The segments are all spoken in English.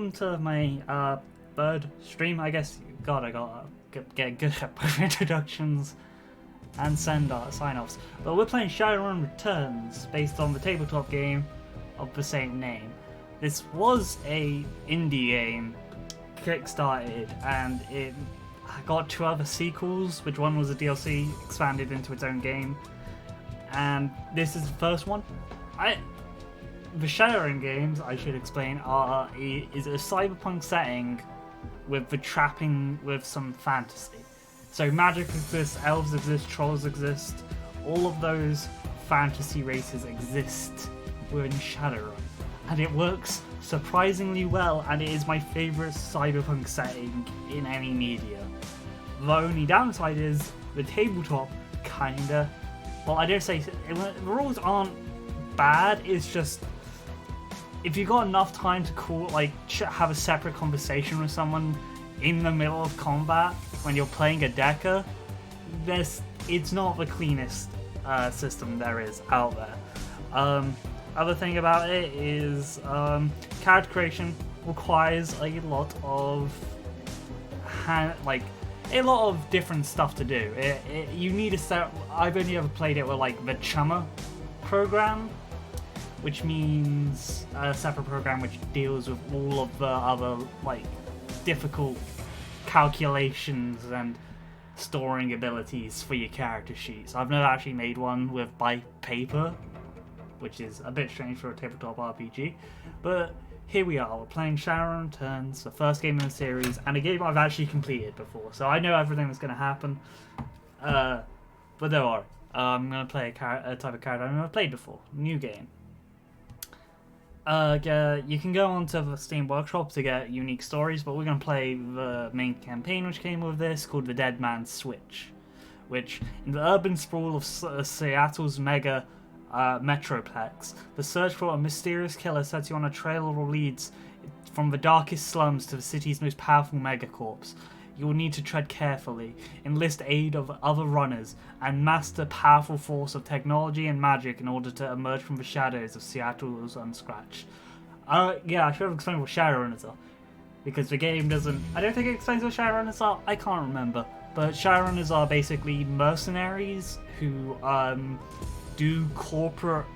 welcome to my third stream, I guess. God, I gotta get good at both introductions and sign-offs. But we're playing Shadowrun Returns, based on the tabletop game of the same name. This was a indie game, kickstarted, and it got 2 other sequels, which one was a DLC expanded into its own game, and this is the first one. The Shadowrun games, I should explain, is a cyberpunk setting with the trapping with some fantasy. So magic exists, elves exist, trolls exist, all of those fantasy races exist within Shadowrun. And it works surprisingly well, and it is my favourite cyberpunk setting in any media. The only downside is the tabletop kinda... Well, I don't say... The rules aren't bad, it's just... If you got enough time to have a separate conversation with someone in the middle of combat when you're playing a decker, it's not the cleanest system there is out there. Other thing about it is character creation requires a lot of different stuff to do. You need a set. I've only ever played it with the Chummer program, which means a separate program which deals with all of the other difficult calculations and storing abilities for your character sheets. I've never actually made one by paper, which is a bit strange for a tabletop RPG, but here we are. We're playing Shadowrun Returns, the first game in the series, and a game I've actually completed before, so I know everything that's going to happen. But don't worry, I'm going to play a type of character I've never played before. New game. You can go onto the Steam Workshop to get unique stories, but we're going to play the main campaign which came with this, called The Dead Man's Switch, which, in the urban sprawl of Seattle's mega metroplex, the search for a mysterious killer sets you on a trail of leads from the darkest slums to the city's most powerful megacorps. You will need to tread carefully, enlist aid of other runners, and master powerful force of technology and magic in order to emerge from the shadows of Seattle's unscratched. Yeah, I should have explained what Shadowrunners are, because the game doesn't... I don't think it explains what Shadowrunners are, I can't remember. But Shadowrunners are basically mercenaries who do corporate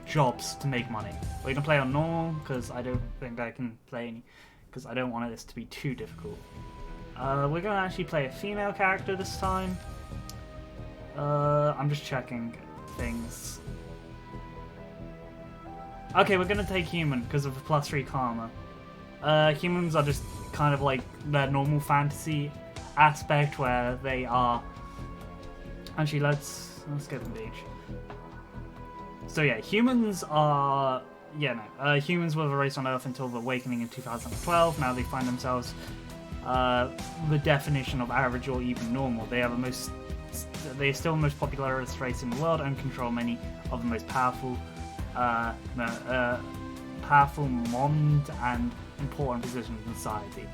jobs to make money. We're going to play on normal, because I don't think I can play any, because I don't want this to be too difficult. We're going to actually play a female character this time. I'm just checking things. Okay, we're going to take human because of the +3 karma. Humans are just kind of like their normal fantasy aspect where they are... Actually, let's get the page. So yeah, humans are... humans were the race on Earth until the awakening in 2012. Now they find themselves... the definition of average or even normal. They're still the most popular race in the world and control many of the most powerful mond and important positions in society.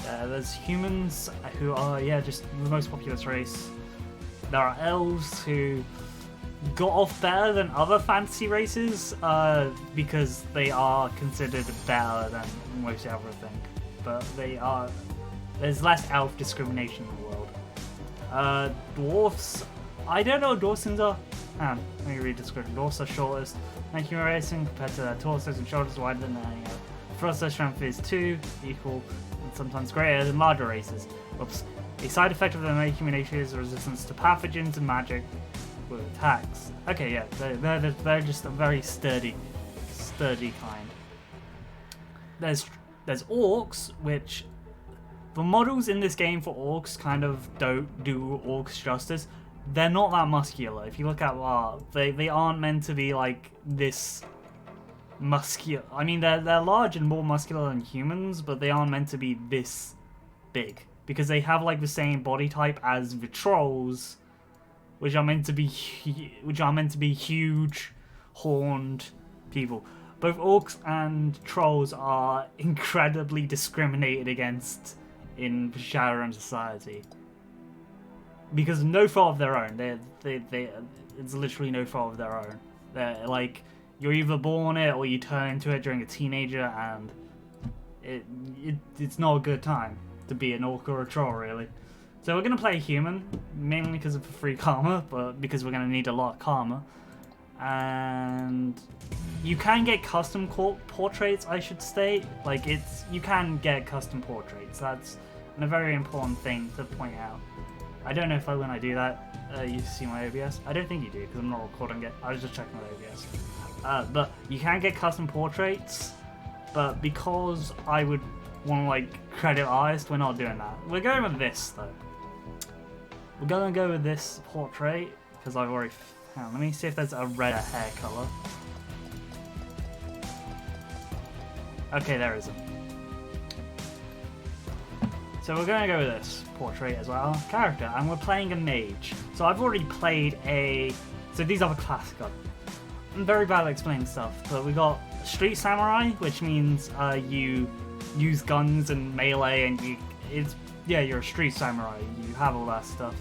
There's humans who are just the most popular race. There are elves who got off better than other fantasy races because they are considered better than most everything. But there's less elf discrimination in the world. Dwarfs, I don't know what dwarfs are. Let me read the description. Dwarfs are shortest, and human racing compared to their torsos and shoulders wider than any other. Thrust strength is 2, equal, and sometimes greater than larger races. Whoops. A side effect of their human nature is resistance to pathogens and magic with attacks. Okay, yeah, they're just a very sturdy kind. There's orcs, which the models in this game for orcs kind of don't do orcs justice. They're not that muscular. If you look at they aren't meant to be like this muscular. I mean, they're large and more muscular than humans, but they aren't meant to be this big because they have the same body type as the trolls, which are meant to be huge, horned people. Both orcs and trolls are incredibly discriminated against in Shadowrun society because of no fault of their own. It's literally no fault of their own. They're you're either born it or you turn into it during a teenager, and it's not a good time to be an orc or a troll, really. So we're going to play a human, mainly because of the free karma, but because we're going to need a lot of karma. And you can get custom portraits, I should state. Like, you can get custom portraits. That's a very important thing to point out. I don't know if when I do that, you see my OBS. I don't think you do, because I'm not recording it. I was just checking my OBS. But you can get custom portraits, but because I would want to, like, credit artist, we're not doing that. We're going with this, though. We're going to go with this portrait, because I've already... Hang on, let me see if there's a red hair colour. Okay, there isn't. So we're going to go with this portrait as our character, and we're playing a mage. So I've already played a... So these are the class guns. I'm very bad at explaining stuff, but we got Street Samurai, which means you use guns and melee, and you're a Street Samurai. You have all that stuff.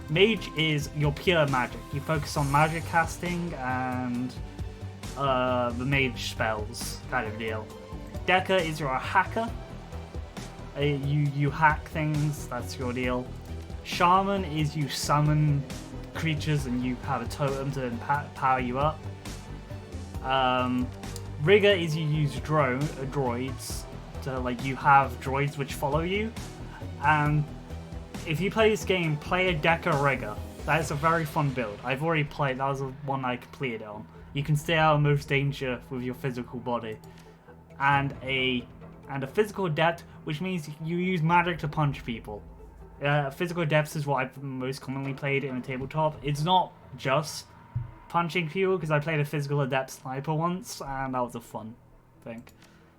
Mage is your pure magic. You focus on magic casting and the mage spells kind of deal. Decker is your hacker. You hack things, that's your deal. Shaman is you summon creatures and you have a totem to power you up. Rigger is you use droids to, like, you have droids which follow you. And if you play this game, play a Decker Rigger. That is a very fun build. I've already played, that was the one I completed on. You can stay out of most danger with your physical body. And a physical adept, which means you use magic to punch people. Physical adepts is what I've most commonly played in a tabletop. It's not just punching people, because I played a physical adept sniper once, and that was a fun thing.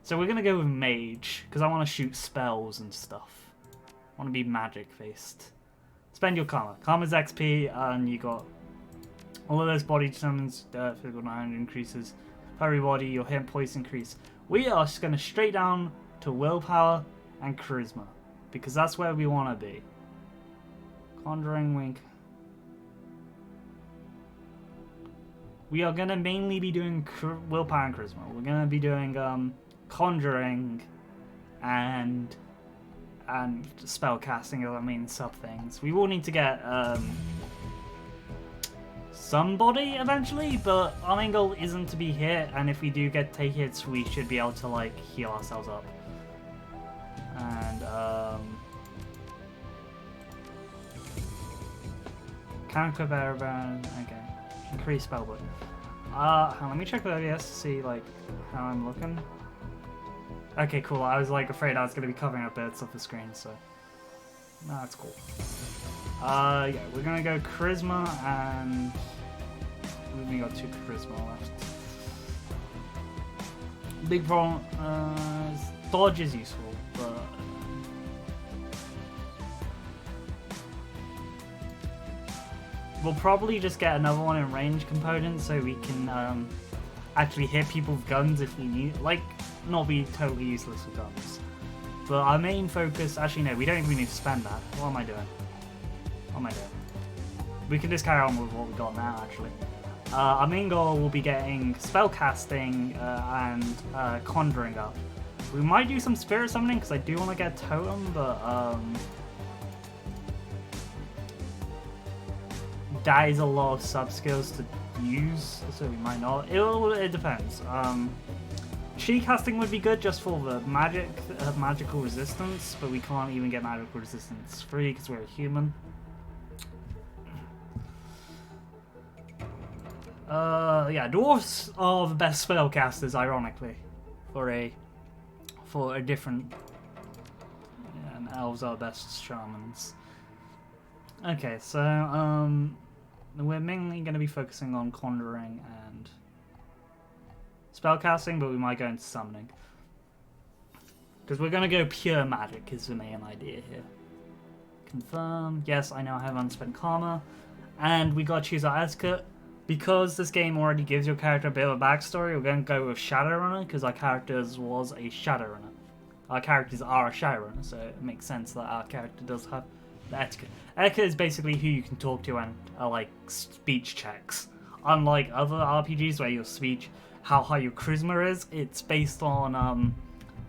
So we're going to go with mage, because I want to shoot spells and stuff. I want to be magic based. Spend your karma. Karma's XP, and you got all of those body determines physical 900 increases. For every body, your hit points increase. We are just going to straight down to willpower and charisma, because that's where we want to be. Conjuring wink. We are going to mainly be doing willpower and charisma. We're going to be doing conjuring and spell casting, I mean sub things. We will need to get somebody eventually, but our main goal isn't to be hit, and if we do take hits, we should be able to, like, heal ourselves up. And can equip airborne. Okay, increase spell book. Let me check the OBS to see, like, how I'm looking. Okay, cool. I was, like, afraid I was going to be covering up bits of the screen, so... No, that's cool. Yeah, we're going to go Charisma, and... We've only got 2 Charisma left. Big problem... Dodge is useful, but... We'll probably just get another one in range component, so we can, actually hit people with guns if we need... Like... Not be totally useless with guns. But our main focus... Actually, no, we don't even need to spend that. What am I doing? What am I doing? We can just carry on with what we got now, actually. Our main goal will be getting spellcasting and conjuring up. We might do some spirit summoning, because I do want to get totem, but... that is a lot of sub-skills to use, so we might not. It depends. Chi casting would be good just for the magical resistance, but we can't even get magical resistance free because we're a human. Yeah, dwarves are the best spellcasters, ironically, for a different. Yeah, and elves are the best shamans. Okay, so we're mainly going to be focusing on conjuring and spellcasting, but we might go into summoning. Because we're going to go pure magic is the main idea here. Confirm. Yes, I know I have unspent karma. And we got to choose our etiquette. Because this game already gives your character a bit of a backstory, we're going to go with Shadowrunner, because our characters was a Shadowrunner. Our characters are a Shadowrunner, so it makes sense that our character does have the etiquette. Etiquette is basically who you can talk to and like speech checks. Unlike other RPGs where your speech, how high your charisma is, it's based on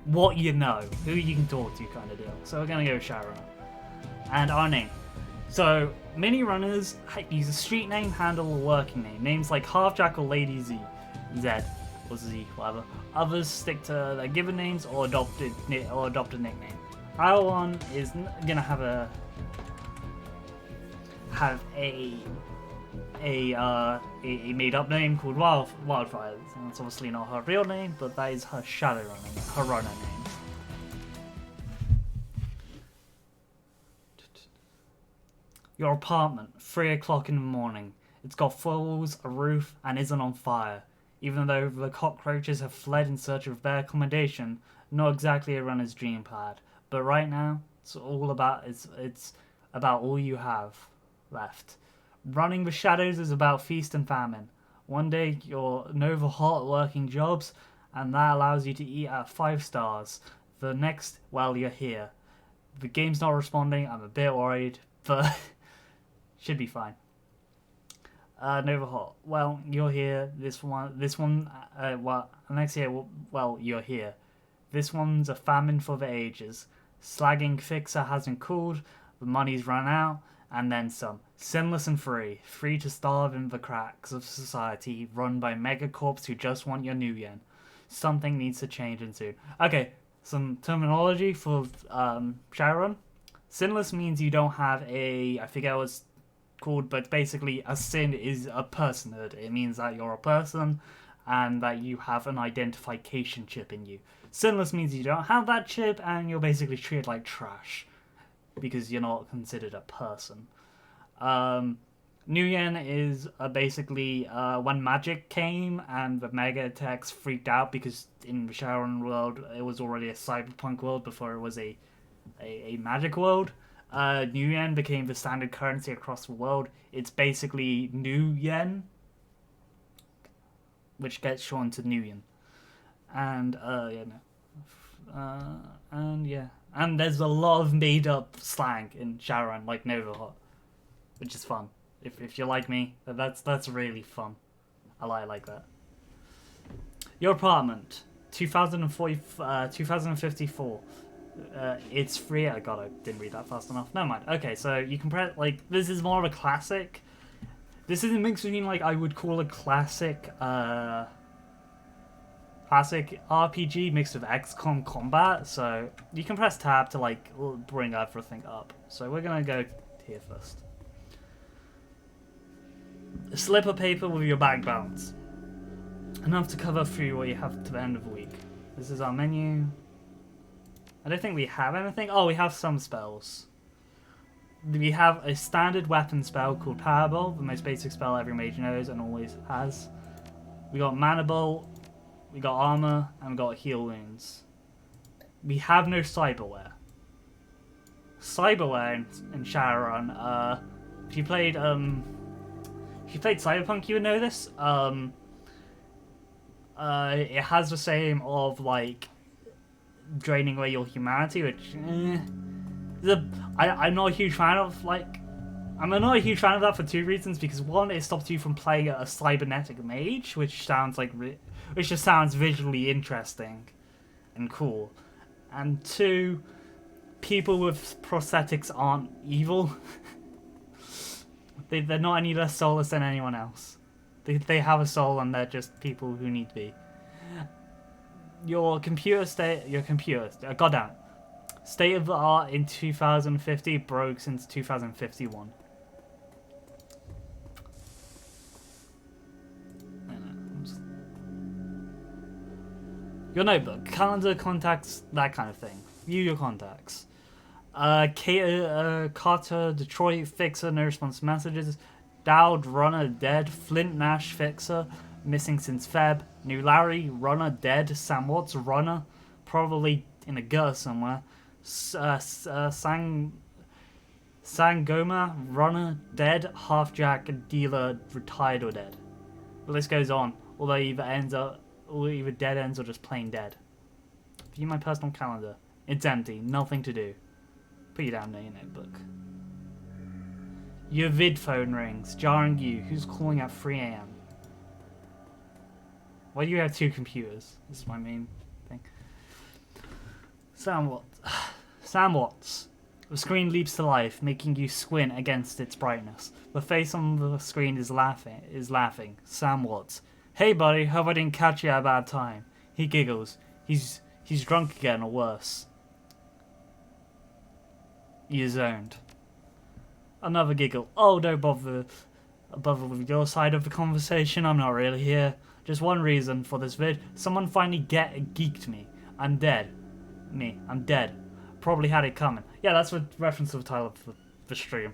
what you know, who you can talk to kind of deal. So we're going to go with Shadowrun. And our name. So, mini runners use a street name, handle, or working name. Names like Halfjack or Lady Z, or Z, whatever. Others stick to their given names or adopted nickname. Avalon is gonna have a made up name called Wildfire. That's obviously not her real name, but that is her Shadowrun name, her runner name. Your apartment, 3 o'clock in the morning. It's got walls, a roof, and isn't on fire. Even though the cockroaches have fled in search of their accommodation, not exactly a runner's dream pad. But right now, it's about all you have left. Running the shadows is about feast and famine. One day you're Nova hot working jobs, and that allows you to eat at 5 stars. The next, well, you're here. The game's not responding. I'm a bit worried, but should be fine. Nova hot. Well, you're here. This one. Well, next year. Well, you're here. This one's a famine for the ages. Slagging Fixer hasn't cooled. The money's run out, and then some. Sinless and free to starve in the cracks of society, run by megacorps who just want your new yen. Something needs to change and soon. Okay, some terminology for Shadowrun. Sinless means you don't have I forget what it's called, but basically a sin is a personhood. It means that you're a person and that you have an identification chip in you. Sinless means you don't have that chip and you're basically treated like trash because you're not considered a person. New Yen is basically when magic came and the mega techs freaked out because in the Shadowrun world it was already a cyberpunk world before it was a magic world. New Yen became the standard currency across the world. It's basically New Yen, which gets shown to New Yen. And and there's a lot of made up slang in Shadowrun, like Nova Hot, which is fun. If you're like me, that's really fun. I like that. Your apartment, 2054. It's free. I didn't read that fast enough. Never mind. Okay, so you can press this is more of a classic. This is a mix between I would call a classic RPG mixed with XCOM combat. So you can press tab to bring everything up. So we're gonna go here first. A slip of paper with your bank balance, enough to cover through what you have to the end of the week. This is our menu. I don't think we have anything. Oh, we have some spells. We have a standard weapon spell called Powerball, the most basic spell every mage knows and always has. We got Mana Bolt, we got armor, and we got heal wounds. We have no cyberware. Cyberware in Shadowrun. If you played Cyberpunk, you would know this. It has the same of draining away your humanity, which I'm not a huge fan of. I'm not a huge fan of that for two reasons. Because one, it stops you from playing a cybernetic mage, which sounds which just sounds visually interesting and cool. And two, people with prosthetics aren't evil. They're not any less soulless than anyone else. They have a soul and they're just people who need to be. Your computer, goddamn, state of the art in 2050 broke since 2051. Your notebook, calendar, contacts, that kind of thing. View your contacts. Carter, Detroit, Fixer, no response messages. Dowd, Runner, dead. Flint, Nash, Fixer, missing since Feb. New Larry, Runner, dead. Sam Watts, Runner, probably in a gutter somewhere. Sangoma, Runner, dead. Halfjack, Dealer, retired or dead. The list goes on, although either dead ends or just plain dead. View my personal calendar. It's empty, nothing to do. Put you down in your notebook. Your vid phone rings, jarring you. Who's calling at 3 a.m? Why do you have two computers? This is my main thing. Sam Watts. Sam Watts. The screen leaps to life, making you squint against its brightness. The face on the screen is laughing. Sam Watts. Hey buddy, hope I didn't catch you at a bad time. He giggles. He's drunk again or worse. You're zoned. Another giggle. Oh, don't bother with your side of the conversation. I'm not really here. Just one reason for this vid. Someone finally geeked me. I'm dead. I'm dead. Probably had it coming. Yeah, that's a reference to the title of the stream.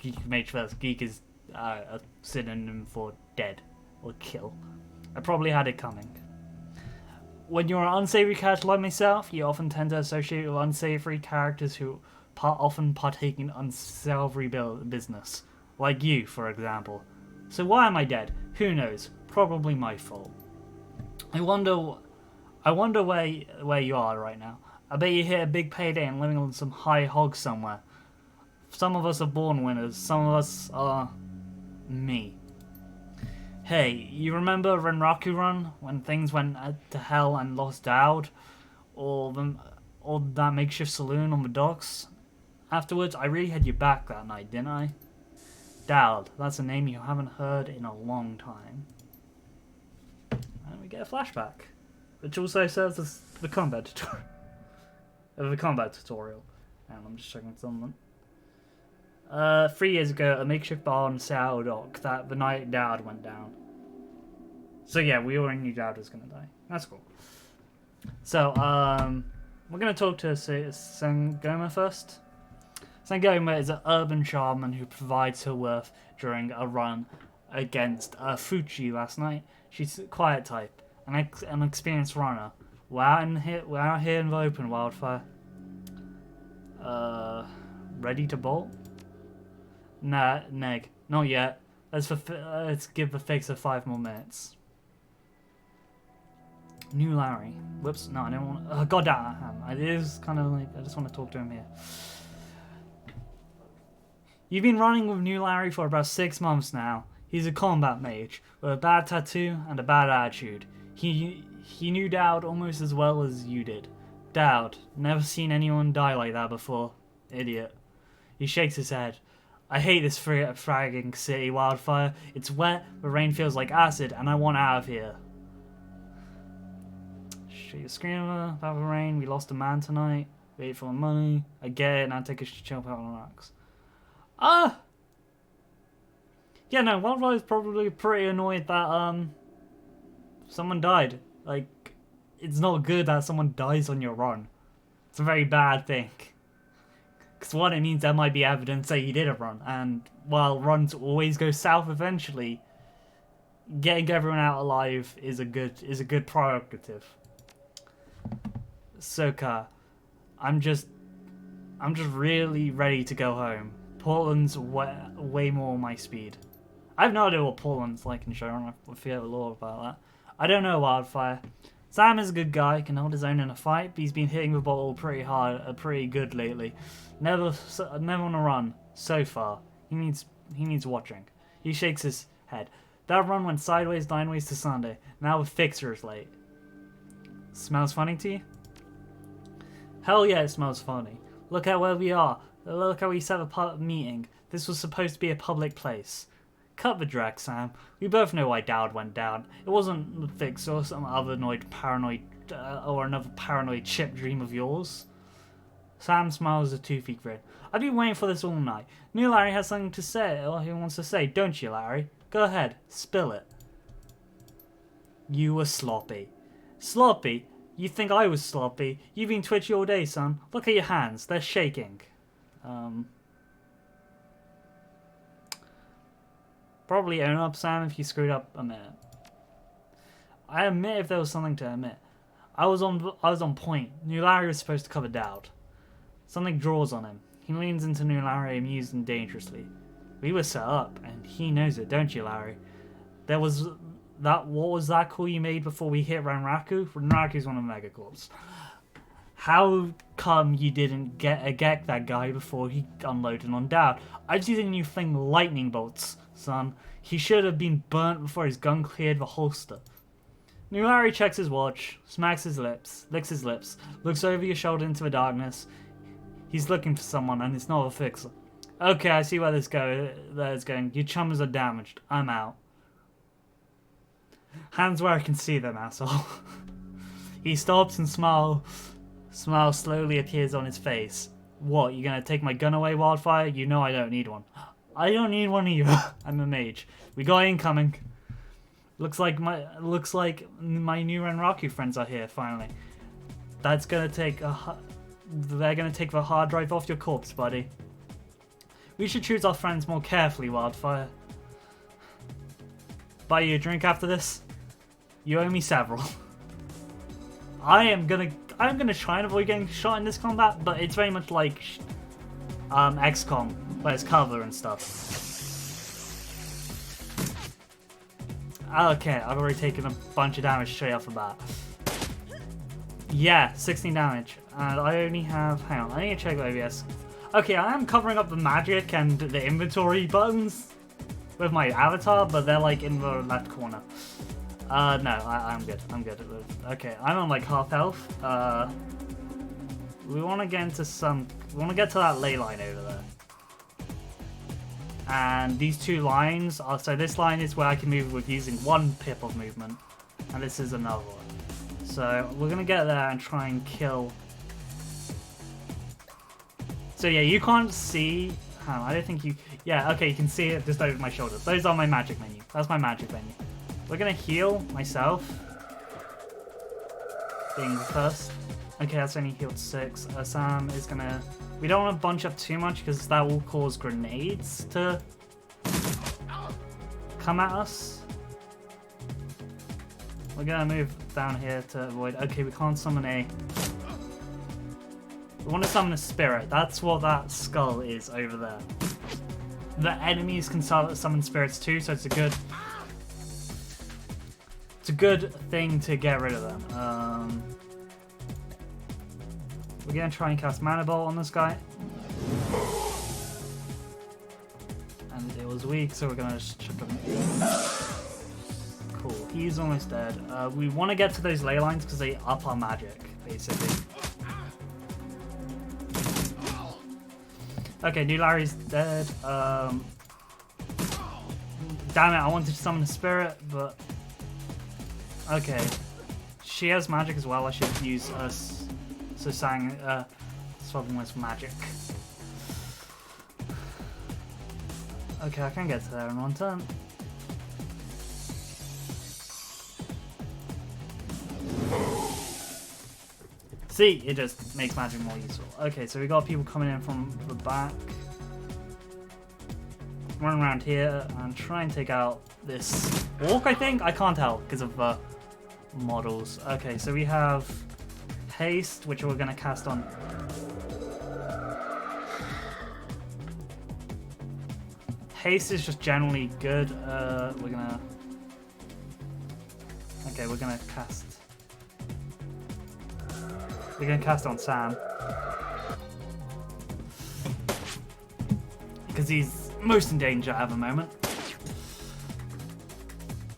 Geek made first. Geek is a synonym for dead or kill. I probably had it coming. When you're an unsavory character like myself, you often tend to associate with unsavory characters who often partake in unsavory business. Like you, for example. So why am I dead? Who knows? Probably my fault. I wonder where you are right now. I bet you hit a big payday and living on some high hog somewhere. Some of us are born winners. Some of us are me. Hey, you remember Renraku Run when things went to hell and lost Dowd, or that makeshift saloon on the docks? Afterwards, I really had your back that night, didn't I? Dowd, that's a name you haven't heard in a long time. And we get a flashback, which also serves as the combat tutorial. And I'm just checking something. 3 years ago, a makeshift bar on Sour Dock that the night Dowd went down. So yeah, we already knew Dowd was gonna die. That's cool. So, we're gonna talk to Sangoma first. Sangoma is an urban shaman who provides her worth during a run against Fuchi last night. She's a quiet type, an experienced runner. We're out here in the open, Wildfire. Ready to bolt? Nah, neg. Not yet. Let's give the fixer 5 more minutes. New Larry. Whoops, no, I don't want... goddamn. It is kind of like... I just want to talk to him here. You've been running with New Larry for about 6 months now. He's a combat mage, with a bad tattoo and a bad attitude. He knew Dowd almost as well as you did. Dowd, never seen anyone die like that before. Idiot. He shakes his head. I hate this fragging city, Wildfire. It's wet, the rain feels like acid, and I want out of here. Shoot your screamer about the rain. We lost a man tonight. Wait for the money. I get it, now take a chill out on the rocks. Yeah, no, Wildfire's probably pretty annoyed that, someone died. Like, it's not good that someone dies on your run. It's a very bad thing. Because one, it means there might be evidence that you did a run, and while runs always go south eventually, getting everyone out alive is a good prerogative. Soka, I'm just really ready to go home. Portland's way more my speed. I have no idea what Portland's like in Shadowrun. I forget a lot about that. I don't know, Wildfire. Sam is a good guy, can hold his own in a fight, but he's been hitting the bottle pretty good lately. Never on a run so far. He needs watching. He shakes his head. That run went sideways, nineways to Sunday. Now the fixer is late. Smells funny to you? Hell yeah, it smells funny. Look at where we are. Look how we set a meeting. This was supposed to be a public place. Cut the drag, Sam. We both know why Dowd went down. It wasn't the fix or some other or another paranoid chip dream of yours. Sam smiles a toothy grin. I've been waiting for this all night. New Larry has something to say, or he wants to say, don't you, Larry? Go ahead, spill it. You were sloppy. Sloppy? You think I was sloppy? You've been twitchy all day, son. Look at your hands. They're shaking. Probably own up, Sam, if you screwed up a minute. I admit if there was something to admit. I was on point. New Larry was supposed to cover Dowd. Something draws on him. He leans into New Larry, amused and dangerously. We were set up, and he knows it, don't you, Larry? What was that call you made before we hit Renraku? Renraku's one of the megacorps. How come you didn't get that guy before he unloaded on Dowd? I've seen you fling lightning bolts, son. He should have been burnt before his gun cleared the holster. New Larry checks his watch, smacks his lips, licks his lips, looks over your shoulder into the darkness. He's looking for someone, and it's not a fixer. Okay, I see where this is going. Your chums are damaged. I'm out. Hands where I can see them, asshole. He stops and smiles slowly appears on his face. What, you gonna take my gun away, Wildfire? You know I don't need one. I don't need one either. I'm a mage. We got incoming. Looks like my new Renraku friends are here finally. That's gonna take they're gonna take the hard drive off your corpse, buddy. We should choose our friends more carefully, Wildfire. Buy you a drink after this? You owe me several. I'm gonna try and avoid getting shot in this combat, but it's very much like XCOM, where it's cover and stuff. Okay, I've already taken a bunch of damage straight off the bat. Yeah, 16 damage. And I only have... Hang on, I need to check the OBS. Okay, I am covering up the magic and the inventory buttons with my avatar, but they're like in the left corner. No, I'm good. I'm good. Okay, I'm on like half health. We want to get into some... We want to get to that ley line over there. And these two lines are... So this line is where I can move with using 1 pip of movement. And this is another one. So we're going to get there and try and kill... So yeah, you can't see... I don't think you... Yeah, okay, you can see it just over my shoulder. Those are my magic menu. That's my magic menu. We're going to heal myself. Being the first. Okay, that's only healed 6. Sam is going to... We don't want to bunch up too much because that will cause grenades to come at us. We're going to move down here to avoid... Okay, we can't summon a... We want to summon a spirit. That's what that skull is over there. The enemies can summon spirits too, so it's a good... It's a good thing to get rid of them. We're going to try and cast Mana Bolt on this guy. And it was weak, so we're going to just chuck him. Cool, he's almost dead. We want to get to those ley lines because they up our magic, basically. Okay, New Larry's dead. Damn it, I wanted to summon a spirit, but... Okay. She has magic as well, I should use us. So saying, swapping with magic. Okay, I can get to there in 1 turn. See, it just makes magic more useful. Okay, so we got people coming in from the back. Run around here and try and take out this orc, I think? I can't tell because of the models. Okay, so we have haste, which we're going to cast on. Haste is just generally good. We're going to... Okay, we're going to cast... We're going to cast on Sam. Because he's most in danger at the moment.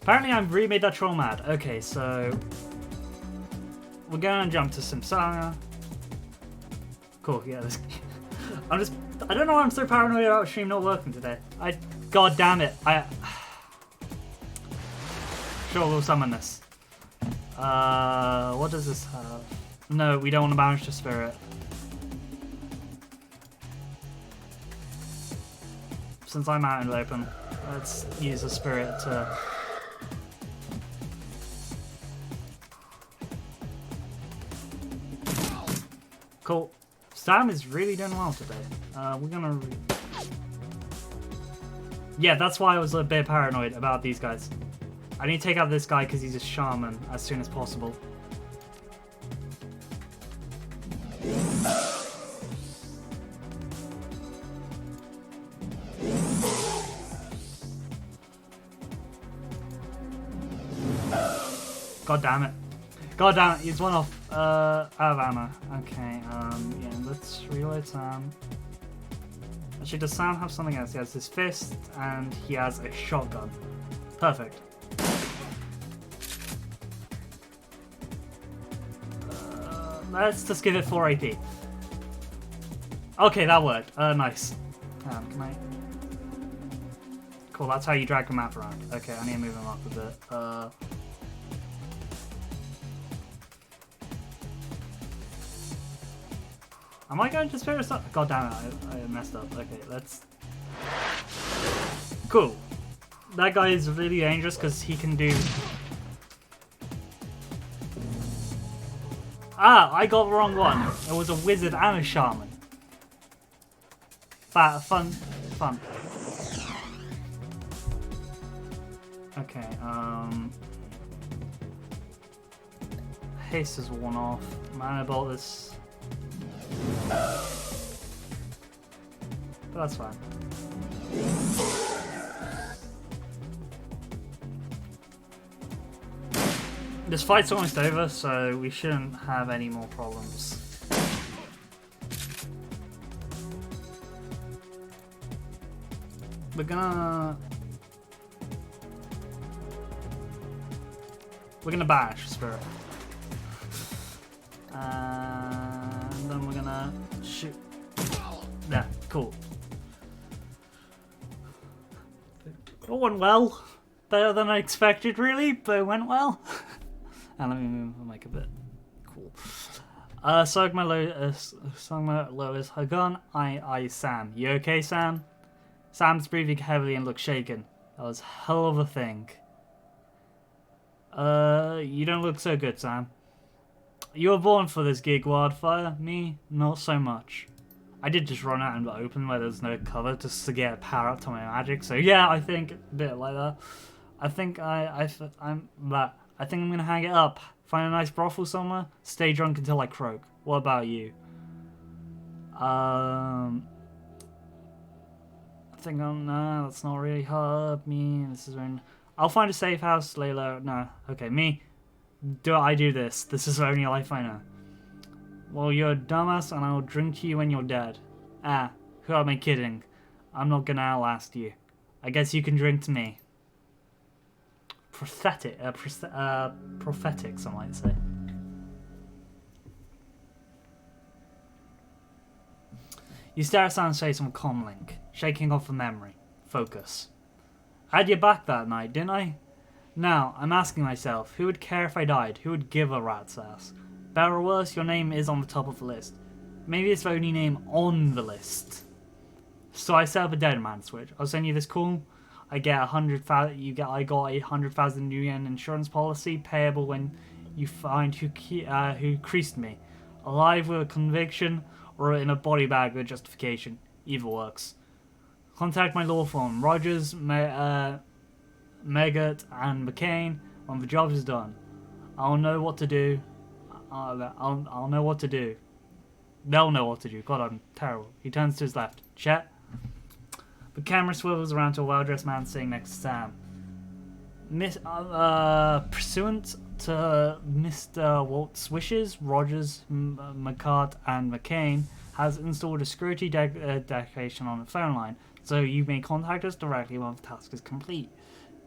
Apparently I've remade that troll mad. Okay, so... We're going to jump to Simsanga. Cool, yeah. This... I don't know why I'm so paranoid about stream not working today. God damn it. Sure, we'll summon this. What does this have? No, we don't want to banish the spirit. Since I'm out in the open, let's use the spirit to... Cool. Sam is really doing well today. We're gonna... Yeah, that's why I was a bit paranoid about these guys. I need to take out this guy because he's a shaman as soon as possible. God damn it. God damn it, he's one off. Out of ammo. Okay, yeah, let's reload Sam. Actually, does Sam have something else? He has his fist, and he has a shotgun. Perfect. Let's just give it 4 AP. Okay, that worked. Nice. Can I... Cool, that's how you drag the map around. Okay, I need to move him up a bit. Am I going to Spirit Stuff? God damn it, I messed up. Okay, let's... Cool. That guy is really dangerous because he can do... Ah, I got the wrong one. It was a wizard and a shaman. Fun. Okay, haste is one off. Mana bolt is... But that's fine. This fight's almost over, so we shouldn't have any more problems. We're gonna bash Spirit. And then we're gonna shoot. Yeah, cool. It went well. Better than I expected, really, but it went well. And let me move the mic a bit. Cool. Sogma low is her gun. I Sam. You okay, Sam? Sam's breathing heavily and looks shaken. That was a hell of a thing. You don't look so good, Sam. You were born for this gig, Wildfire. Me, not so much. I did just run out in the open where there's no cover just to get a power up to my magic. So yeah, I think a bit like that. I think I'm gonna hang it up. Find a nice brothel somewhere. Stay drunk until I croak. What about you? I think that's not really hard. This is when I'll find a safe house, lay low. No, okay, me. I do this. This is the only life I know. Well, you're a dumbass, and I'll drink you when you're dead. Ah, who am I kidding? I'm not gonna outlast you. I guess you can drink to me. Prophetic, some might say. You stare at Sam's face on comlink, shaking off a memory. Focus. I had your back that night, didn't I? Now, I'm asking myself, who would care if I died? Who would give a rat's ass? Better or worse, your name is on the top of the list. Maybe it's the only name on the list. So I set up a dead man switch. I'll send you this call. I got 100,000 yen insurance policy payable when you find who creased me, alive with a conviction or in a body bag with justification. Either works. Contact my law firm, Rogers, Meggett, and McCain when the job is done. I'll know what to do. I'll know what to do. They'll know what to do. God, I'm terrible. He turns to his left. Chet. The camera swivels around to a well-dressed man sitting next to Sam. Pursuant to Mr. Walt's wishes, Rogers, McCart, and McCain has installed a security declaration on the phone line, so you may contact us directly when the task is complete.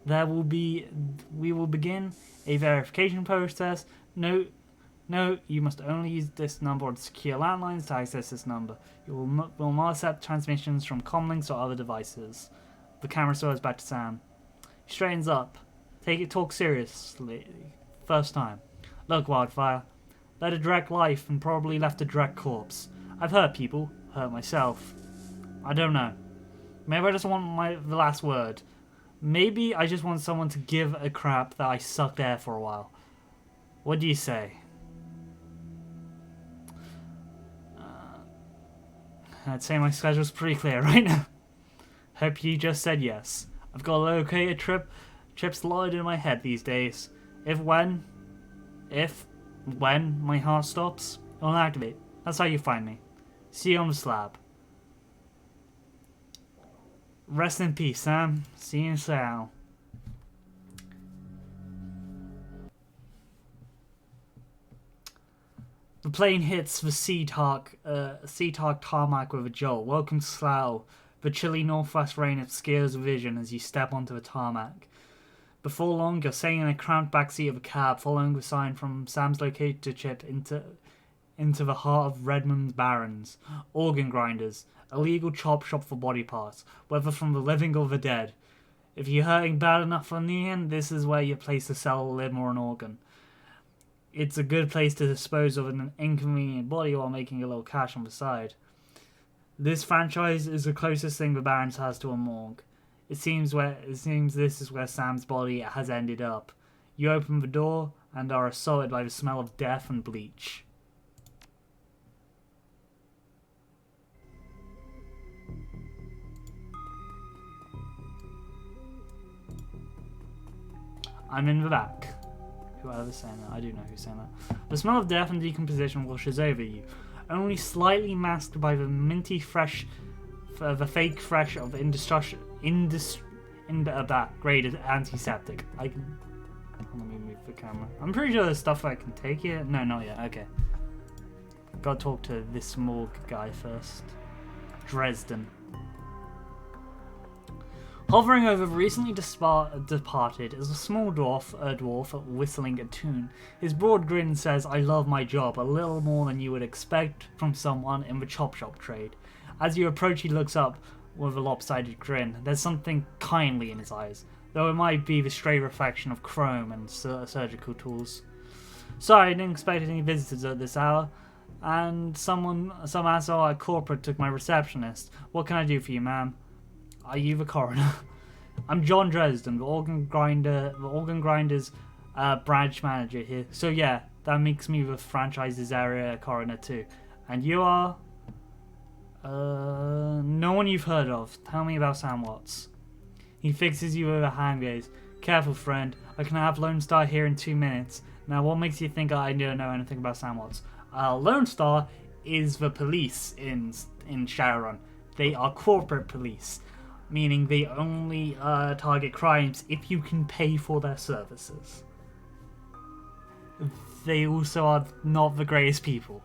We will begin a verification process. Note, you must only use this number or secure landlines to access this number. You will not accept transmissions from comlinks or other devices. The camera swerves back to Sam. He straightens up. Talk seriously. First time. Look, Wildfire. Led a direct life and probably left a direct corpse. I've hurt people. Hurt myself. I don't know. Maybe I just want the last word. Maybe I just want someone to give a crap that I sucked air for a while. What do you say? I'd say my schedule's pretty clear right now. Hope you just said yes. I've got a located trips loaded in my head these days. If when my heart stops, it'll activate. That's how you find me. See you on the slab. Rest in peace, Sam. See you in Sal. The plane hits the Sea-Tark tarmac with a jolt. Welcome to Slough. The chilly northwest rain obscures vision as you step onto the tarmac. Before long, you're sitting in a cramped backseat of a cab, following the sign from Sam's locator chip into the heart of Redmond's barons, organ grinders, a legal chop shop for body parts, whether from the living or the dead. If you're hurting bad enough from the end, this is where you're placed to sell a limb or an organ. It's a good place to dispose of an inconvenient body while making a little cash on the side. This franchise is the closest thing the Barons has to a morgue. It seems this is where Sam's body has ended up. You open the door and are assaulted by the smell of death and bleach. I'm in the back. Whoever's saying that, I do know who's saying that. The smell of death and decomposition washes over you, only slightly masked by the minty fresh, the fake fresh of graded antiseptic. Let me move the camera. I'm pretty sure there's stuff I can take here. No, not yet. Okay. Gotta talk to this morgue guy first. Dresden. Hovering over the recently departed is a small dwarf whistling a tune. His broad grin says, "I love my job," a little more than you would expect from someone in the chop shop trade. As you approach, he looks up with a lopsided grin. There's something kindly in his eyes, though it might be the stray reflection of chrome and surgical tools. "Sorry, I didn't expect any visitors at this hour, and some asshole at corporate took my receptionist. What can I do for you, ma'am?" "Are you the coroner?" "I'm John Dresden, the organ grinder's branch manager here. So yeah, that makes me the franchise's area coroner too. And you are? No one you've heard of. Tell me about Sam Watts." He fixes you with a hand gaze. "Careful, friend. I can have Lone Star here in 2 minutes. Now, what makes you think I don't know anything about Sam Watts?" Lone Star is the police in Shadowrun. They are corporate police, meaning they only target crimes if you can pay for their services. They also are not the greatest people.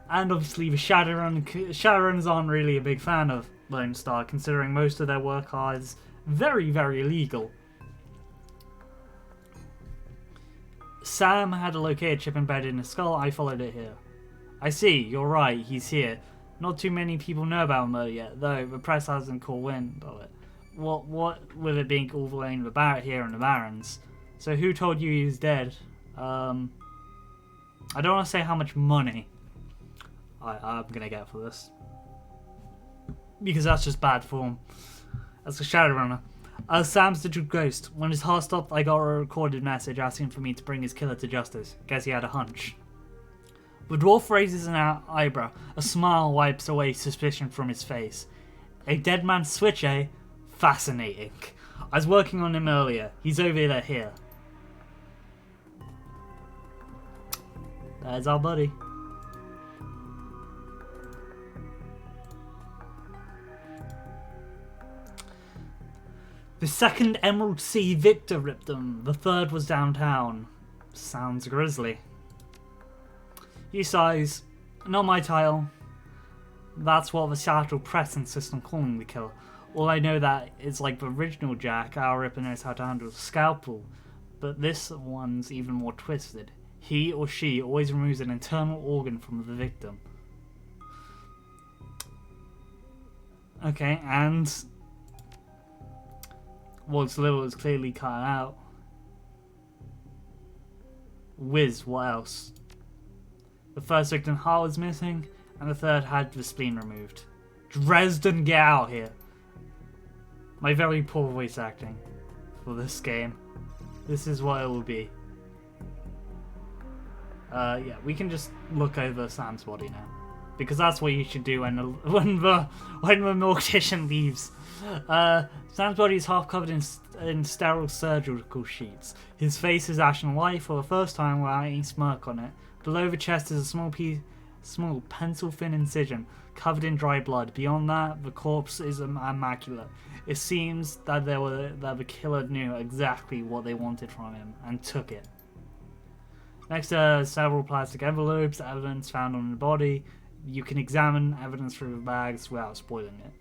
And obviously the Shadowrunners aren't really a big fan of Lone Star, considering most of their work is very, very illegal. "Sam had a locator chip embedded in his skull. I followed it here." "I see, you're right, he's here. Not too many people know about him yet, though the press hasn't caught wind of it. What with it being all the way in the Barrett here in the Barrens. So who told you he was dead?" I don't want to say how much money I'm gonna get for this, because that's just bad form. As a Shadowrunner, Sam's the true ghost. When his heart stopped, I got a recorded message asking for me to bring his killer to justice. Guess he had a hunch. The dwarf raises an eyebrow. A smile wipes away suspicion from his face. "A dead man's switch, eh? Fascinating. I was working on him earlier. He's over there here." There's our buddy. The second Emerald Sea victor ripped them. The third was downtown. Sounds grisly. He sighs. "Not my title. That's what the Seattle press insists on calling the killer. All I know that it's like the original Jack, our Ripper knows how to handle a scalpel. But this one's even more twisted. He or she always removes an internal organ from the victim." Okay, and what's little is clearly cut out. Whiz, what else? The first victim's heart was missing, and the third had the spleen removed. Dresden, get out here! My very poor voice acting for this game. This is what it will be. Yeah, we can just look over Sam's body now, because that's what you should do when the mortician leaves. Sam's body is half covered in sterile surgical sheets. His face is ashen white for the first time without any smirk on it. Below the chest is a small pencil-thin incision covered in dry blood. Beyond that, the corpse is immaculate. It seems that the killer knew exactly what they wanted from him and took it. Next are several plastic envelopes, evidence found on the body. You can examine evidence through the bags without spoiling it.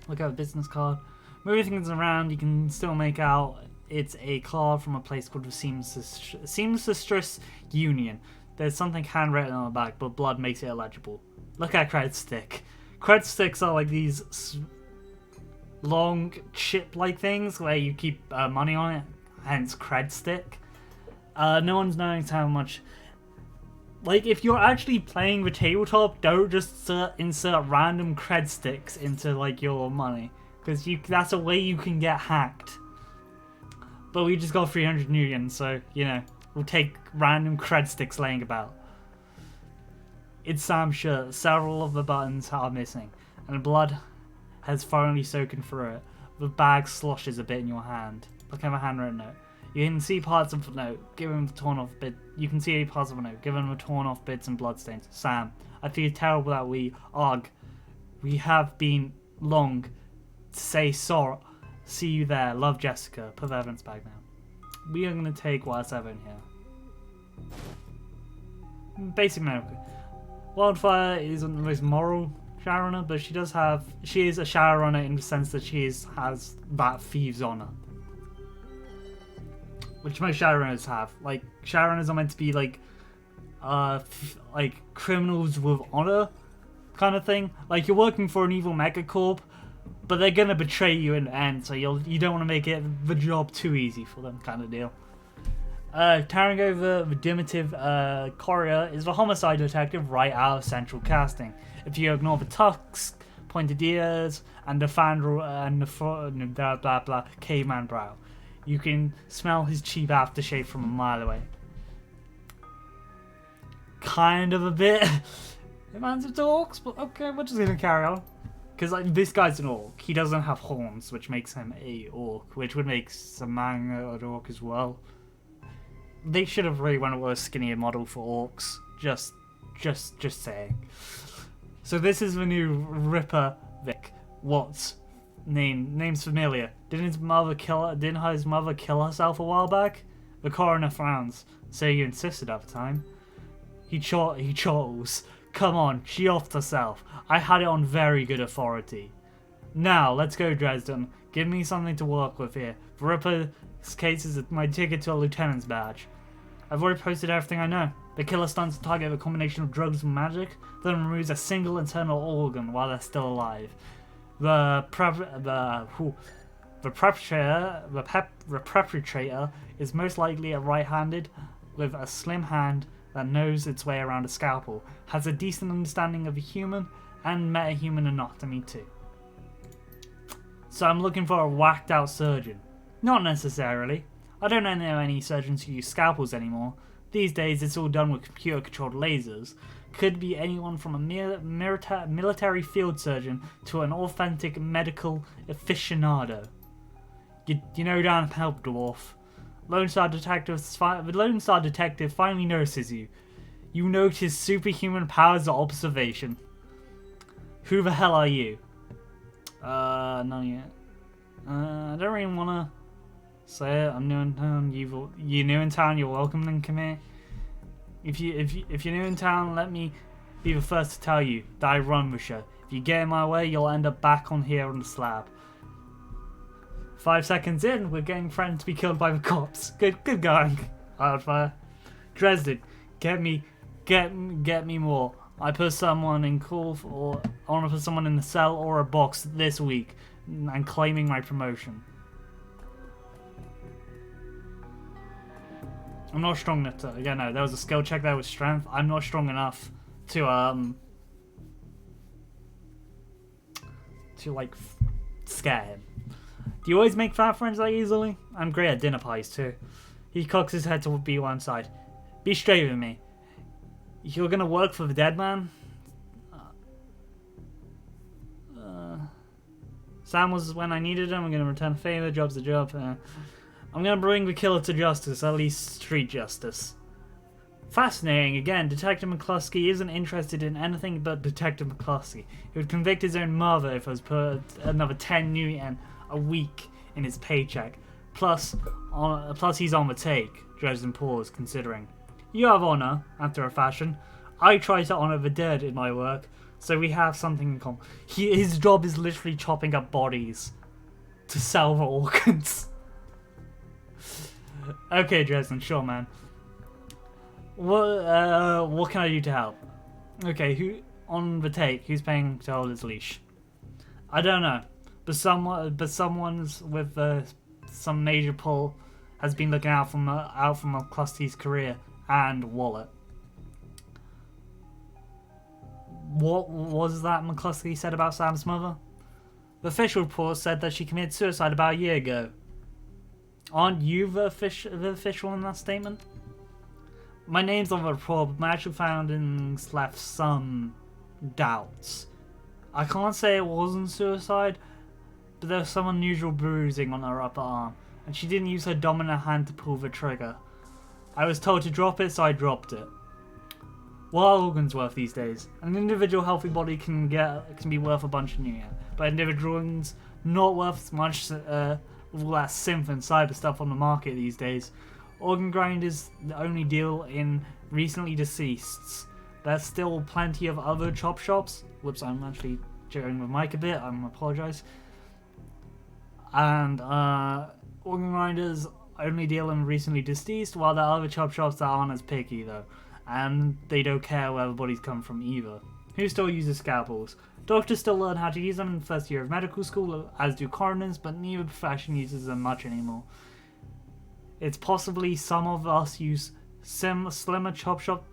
Look at the business card. Moving things around, you can still make out it's a card from a place called the Seamstress Union. there's something handwritten on the back, but blood makes it illegible. Look at cred stick. Cred sticks are like these long chip-like things where you keep money on it, hence cred stick. No one's knowing how much. Like, if you're actually playing the tabletop, don't just insert random cred sticks into like your money, because that's a way you can get hacked. But we just got 300 million, so you know we'll take random cred sticks laying about. It's Sam's shirt. Several of the buttons are missing, and blood has thoroughly soaken through it. The bag sloshes a bit in your hand. Look at the handwritten note. You can see parts of the note, given the torn off bit. You can see parts of the note, given the torn off bits and bloodstains. Sam, I feel terrible that we have been long to say sorry. See you there. Love, Jessica. Put the evidence back now. We are gonna take what's ever in here. Basic note. Wildfire isn't the most moral Shadowrunner, but she is a Shadowrunner in the sense that she has that thieves honor. Which most Shadowrunners have. Like, Shadowrunners are meant to be like criminals with honor kind of thing. Like, you're working for an evil megacorp, but they're gonna betray you in the end, so you don't want to make it the job too easy for them, kind of deal. Towering over the diminutive courier is the homicide detective right out of central casting. If you ignore the tucks, pointed ears, and the fandral and the blah blah blah caveman brow, you can smell his cheap aftershave from a mile away. Kind of a bit. It reminds me of orcs, but okay, we're just gonna carry on. Because like, this guy's an orc. He doesn't have horns, which makes him a orc, which would make Samanga an orc as well. They should have really went with a skinnier model for orcs. Just saying. So this is the new Ripper Vic. What's name's familiar. Didn't his mother kill herself a while back? The coroner frowns. So you insisted at the time. He chortles. Come on, she offed herself. I had it on very good authority. Now, let's go, Dresden. Give me something to work with here. The Ripper's case is my ticket to a lieutenant's badge. I've already posted everything I know. The killer stunts to target a combination of drugs and magic, then removes a single internal organ while they're still alive. The perpetrator is most likely a right-handed with a slim hand that knows its way around a scalpel, has a decent understanding of a human and metahuman anatomy too. So I'm looking for a whacked out surgeon. Not necessarily. I don't know any surgeons who use scalpels anymore. These days it's all done with computer controlled lasers. Could be anyone from a military field surgeon to an authentic medical aficionado. You know down to help, dwarf. The Lone Star Detective finally notices you. You notice superhuman powers of observation. Who the hell are you? Not yet. I don't really wanna say it. I'm new in town. You're new in town. You're welcome. Then come here. If you're new in town, let me be the first to tell you that I run the show. If you get in my way, you'll end up back on here on the slab. 5 seconds in, we're getting threatened to be killed by the cops. Good going. Wildfire. Dresden, get me more. I put someone in I want to put someone in the cell or a box this week. I'm claiming my promotion. I'm not strong enough to. Yeah, no, there was a skill check there with strength. I'm not strong enough to like scare him. Do you always make fat friends that easily? I'm great at dinner pies too. He cocks his head to be one side. Be straight with me. You're gonna work for the dead man? Sam was when I needed him. I'm gonna return a favor. Job's a job. I'm gonna bring the killer to justice, at least street justice. Fascinating. Again, Detective McCluskey isn't interested in anything but Detective McCluskey. He would convict his own mother if it was put another 10 new yen a week in his paycheck. Plus he's on the take. Dresden paused, considering. You have honor, after a fashion. I try to honor the dead in my work, so we have something in common. His job is literally chopping up bodies to sell the organs. Okay, Dresden, sure, man. What can I do to help? Okay, who on the take? Who's paying to hold his leash? I don't know, but someone's with some major pull has been looking out from McCluskey's career and wallet. What was that McCluskey said about Sam's mother? The official report said that she committed suicide about a year ago. Aren't you the official in that statement? My name's on the report, but my actual findings left some doubts. I can't say it wasn't suicide, but there was some unusual bruising on her upper arm, and she didn't use her dominant hand to pull the trigger. I was told to drop it, so I dropped it. What are organs worth these days? An individual healthy body can be worth a bunch of new, but individual organs not worth as much with all that synth and cyber stuff on the market these days. Organ grinders only deal in recently deceased's. There's still plenty of other chop shops. Whoops, I'm actually sharing with Mike a bit. I apologise. And organ grinders only deal in recently deceased, while there are other chop shops that aren't as picky though, and they don't care where the bodies come from either. Who still uses scalpels? Doctors still learn how to use them in the first year of medical school, as do coroners, but neither profession uses them much anymore. It's possibly some of us use slimier chop shop,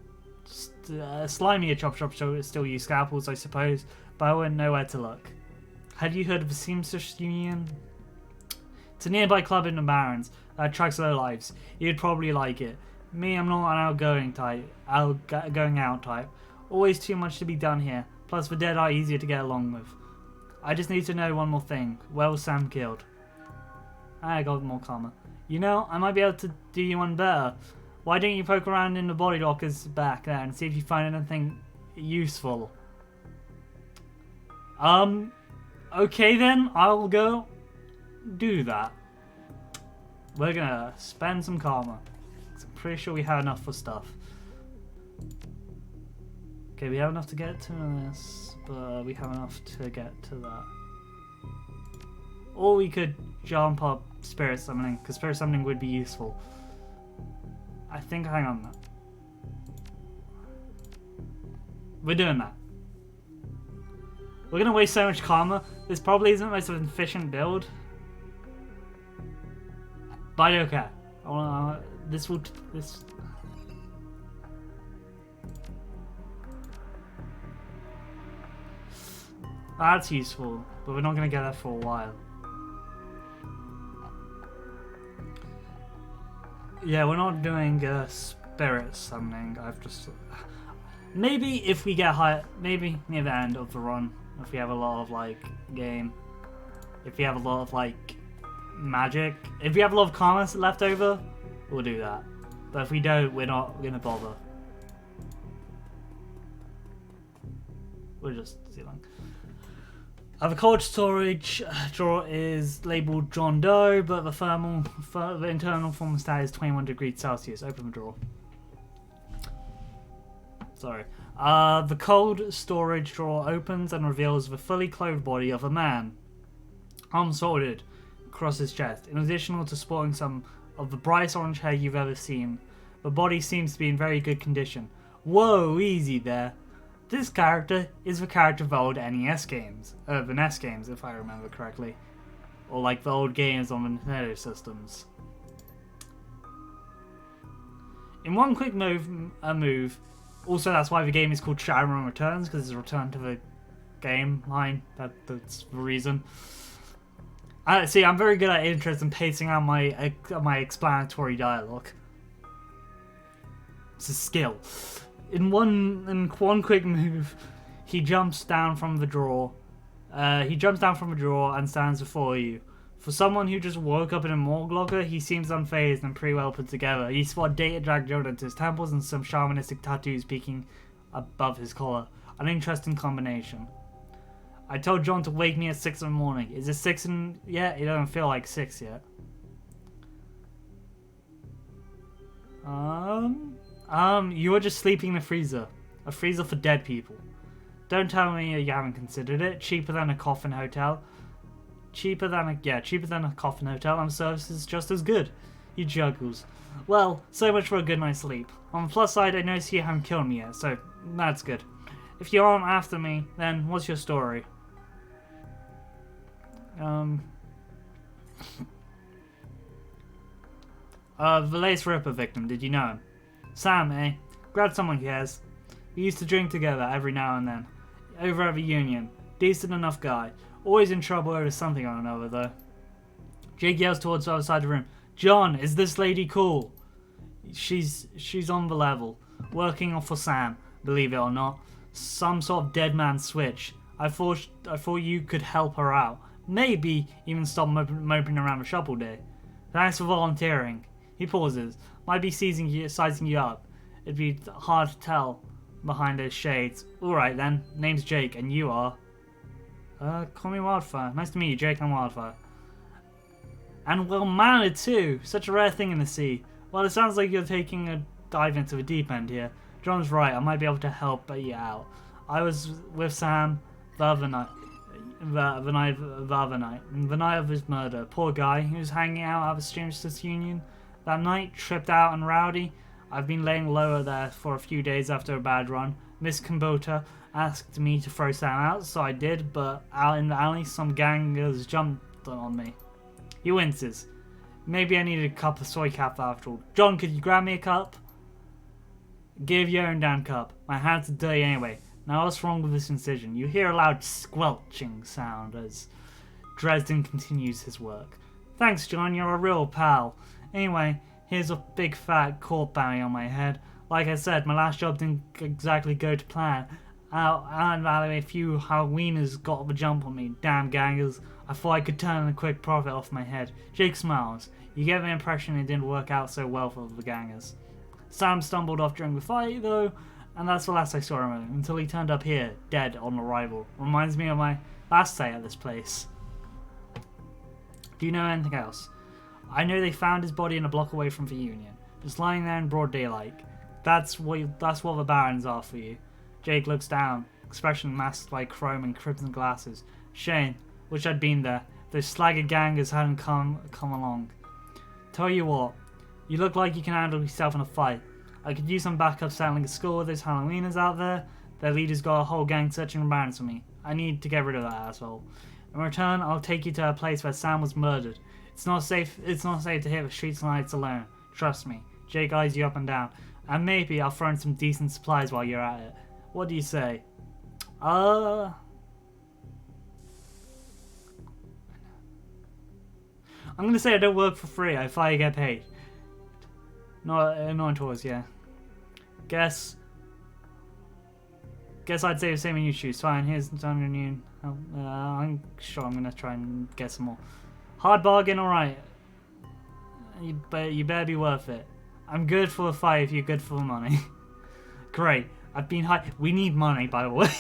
slimier chop shops still use scalpels, I suppose, but I wouldn't know where to look. Have you heard of the Seamstress Union? It's a nearby club in the Barrens that attracts lowlifes. You'd probably like it. Me, I'm not an outgoing out type. Always too much to be done here. Plus, the dead are easier to get along with. I just need to know one more thing. Where was Sam killed? I got more karma. You know, I might be able to do you one better. Why don't you poke around in the body lockers back there and see if you find anything useful? Okay then, I'll go do that. We're gonna spend some karma. I'm pretty sure we have enough for stuff. Okay, we have enough to get to this, but we have enough to get to that. Or we could jump up spirit summoning, because spirit summoning would be useful. I think, hang on. We're doing that. We're gonna waste so much karma. This probably isn't the most efficient build. But I don't care. This. That's useful, but we're not gonna get that for a while. Yeah, we're not doing spirit summoning. Maybe if we get high, maybe near the end of the run, if we have a lot of like game, if we have a lot of like magic, if we have a lot of karma left over, we'll do that. But if we don't, we're not gonna bother. We're just stealing. The cold storage drawer is labelled John Doe, but the internal thermostat is 21 degrees Celsius. Open the drawer. Sorry. The cold storage drawer opens and reveals the fully clothed body of a man, arms folded across his chest. In addition to sporting some of the brightest orange hair you've ever seen, the body seems to be in very good condition. Whoa, easy there. This character is the character of the old NES games, the NES games if I remember correctly, or like the old games on the Nintendo systems. In one quick move, also that's why the game is called Shadowrun Returns, because it's a return to the game line, that's the reason. See, I'm very good at intros and pacing out my explanatory dialogue. It's a skill. In one quick move, he jumps down from the drawer. And stands before you. For someone who just woke up in a morgue locker, he seems unfazed and pretty well put together. You spot data dragged onto his temples and some shamanistic tattoos peeking above his collar. An interesting combination. I told John to wake me at 6 in the morning. Is it 6 yet? It doesn't feel like 6 yet. You were just sleeping in a freezer. A freezer for dead people. Don't tell me you haven't considered it. Cheaper than a coffin hotel. Cheaper than a coffin hotel, and service is just as good. He juggles. Well, so much for a good night's sleep. On the plus side, I notice you haven't killed me yet, so that's good. If you aren't after me, then what's your story? The Lace Ripper victim, did you know him? Sam, eh? Glad someone cares. We used to drink together every now and then. Over at the Union. Decent enough guy. Always in trouble over something or another, though. Jake yells towards the other side of the room. John, is this lady cool? She's on the level. Working for Sam, believe it or not. Some sort of dead man switch. I thought you could help her out. Maybe even stop moping around the shop all day. Thanks for volunteering. He pauses. Might be sizing you up. It'd be hard to tell behind those shades. Alright then. Name's Jake, and you are? Call me Wildfire. Nice to meet you, Jake. I'm Wildfire. And well-mannered too. Such a rare thing in the sea. Well, it sounds like you're taking a dive into the deep end here. John's right. I might be able to help you out. I was with Sam the other night. The night of his murder. Poor guy. He was hanging out at the Strangers Union. That night, tripped out and rowdy. I've been laying lower there for a few days after a bad run. Miss Kumbota asked me to throw Sam out, so I did, but out in the alley, some gangers jumped on me. He winces. Maybe I needed a cup of soy cap after all. John, could you grab me a cup? Give your own damn cup. My hands are dirty anyway. Now what's wrong with this incision? You hear a loud squelching sound as Dresden continues his work. Thanks, John, you're a real pal. Anyway, here's a big fat court bounty on my head. Like I said, my last job didn't exactly go to plan. And a few Halloweeners got the jump on me. Damn gangers. I thought I could turn a quick profit off my head. Jake smiles. You get the impression it didn't work out so well for the gangers. Sam stumbled off during the fight, though, and that's the last I saw him until he turned up here, dead on arrival. Reminds me of my last stay at this place. Do you know anything else? I know they found his body in a block away from the Union, just lying there in broad daylight. That's what the Barons are for you. Jake looks down, expression masked by chrome and crimson glasses. Shame. Wish I'd been there. Those slagged gangers hadn't come along. Tell you what, you look like you can handle yourself in a fight. I could use some backup settling a score with those Halloweeners out there. Their leader's got a whole gang searching the Barons for me. I need to get rid of that asshole. In return, I'll take you to a place where Sam was murdered. It's not safe to hit the streets nights alone. Trust me. Jake eyes you up and down. And maybe I'll throw in some decent supplies while you're at it. What do you say? I'm gonna say I don't work for free. I thought I get paid. Not in tours, yeah. Guess I'd say the same when you choose. Fine, here's the new. I'm sure I'm gonna try and get some more. Hard bargain, alright. But you better be worth it. I'm good for a fight if you're good for the money. Great. I've been we need money, by the way.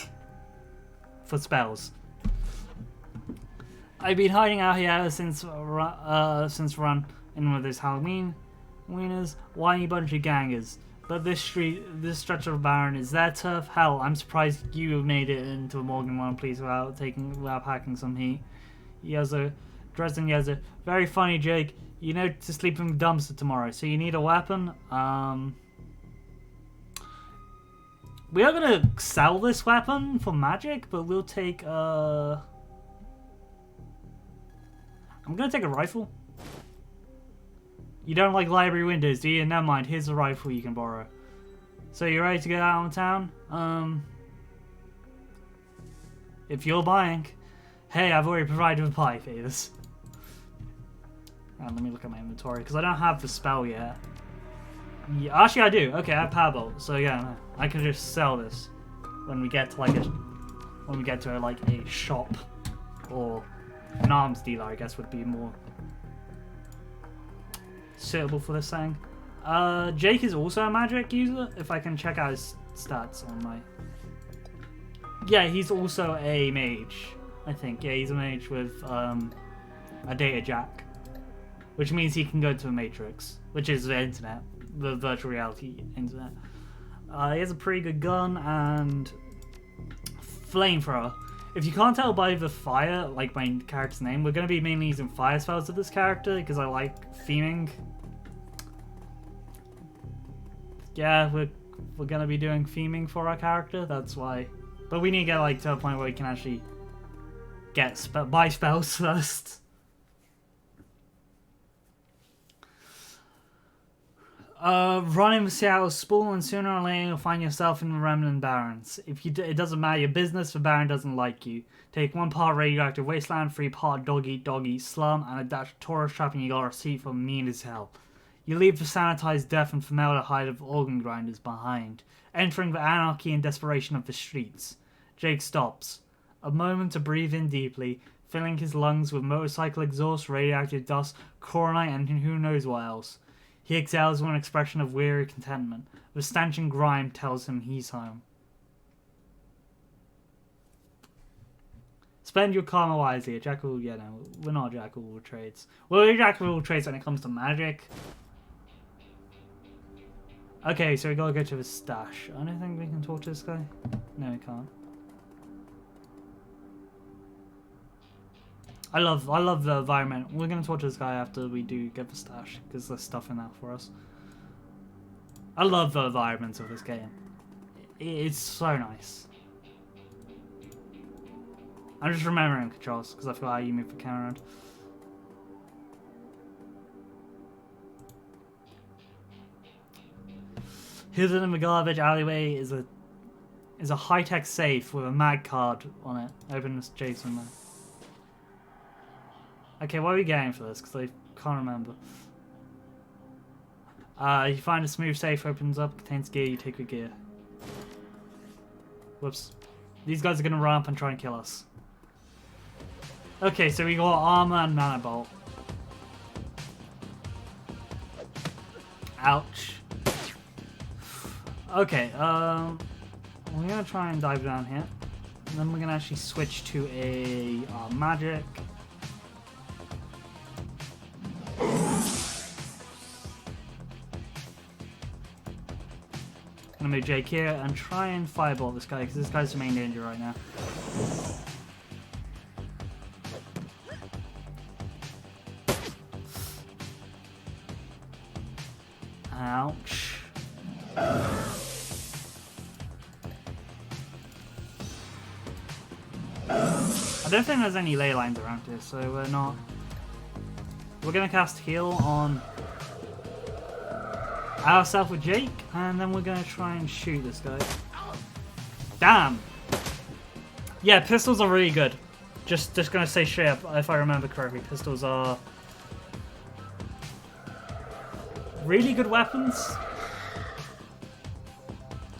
For spells. I've been hiding out here since run in one of those Halloween wieners, whiny bunch of gangers. But this stretch of Baron is their turf. Hell, I'm surprised you made it into a Morgan one place without packing some heat. Dresden yells, very funny, Jake. You know to sleep in the dumpster tomorrow, so you need a weapon. We are gonna sell this weapon for magic, but we'll take I'm gonna take a rifle. You don't like library windows, do you? Never mind, here's a rifle you can borrow. So you ready to get out on town? If you're buying. Hey, I've already provided with pie favors. Let me look at my inventory, because I don't have the spell yet. Yeah, actually I do. Okay, I have Powerbolt, so yeah, I can just sell this when we get to a shop or an arms dealer. I guess would be more suitable for this thing. Jake is also a magic user. If I can check out his stats on my. Yeah, he's also a mage. I think. Yeah, he's a mage with a data jack, which means he can go to a matrix, which is the internet. The virtual reality internet. He has a pretty good gun and flamethrower. If you can't tell by the fire, like my character's name, we're going to be mainly using fire spells with this character because I like theming yeah, we're gonna be doing theming for our character. That's why. But we need to get like to a point where we can actually get buy spells first. Run in Seattle's spool, and sooner or later you'll find yourself in the Remnant Barrens. It doesn't matter your business, the Baron doesn't like you. Take 1 part radioactive wasteland, 3 part dog eat slum, and a dash of tourist trap, and you got a receipt for mean as hell. You leave the sanitized death and formaldehyde of organ grinders behind, entering the anarchy and desperation of the streets. Jake stops. A moment to breathe in deeply, filling his lungs with motorcycle exhaust, radioactive dust, coronite, and who knows what else. He exhales with an expression of weary contentment. The stench and grime tells him he's home. Spend your karma wisely. A jack of all... Yeah, no, we're not a jack of all trades. We're a jack of all trades when it comes to magic. Okay, so we gotta go to the stash. I don't think we can talk to this guy. No, we can't. I love the environment. We're gonna talk to this guy after we do get the stash, because there's stuff in that for us. I love the environment of this game. It's so nice. I'm just remembering controls, because I feel how you move the camera around. Hidden in the garbage alleyway is a high-tech safe with a mag card on it. Open this Jason man. Okay, what are we getting for this? Because I can't remember. You find a smooth safe, opens up, contains gear, you take the gear. Whoops. These guys are going to run up and try and kill us. Okay, so we got armor and mana bolt. Ouch. Okay, we're going to try and dive down here. And then we're going to actually switch to a magic. Gonna move Jake here and try and fireball this guy, because this guy's the main danger right now. Ouch. I don't think there's any ley lines around here, so we're not... We're gonna cast heal on ourselves with Jake, and then we're gonna try and shoot this guy. Damn! Yeah, pistols are really good. Just gonna say straight up, if I remember correctly, pistols are really good weapons.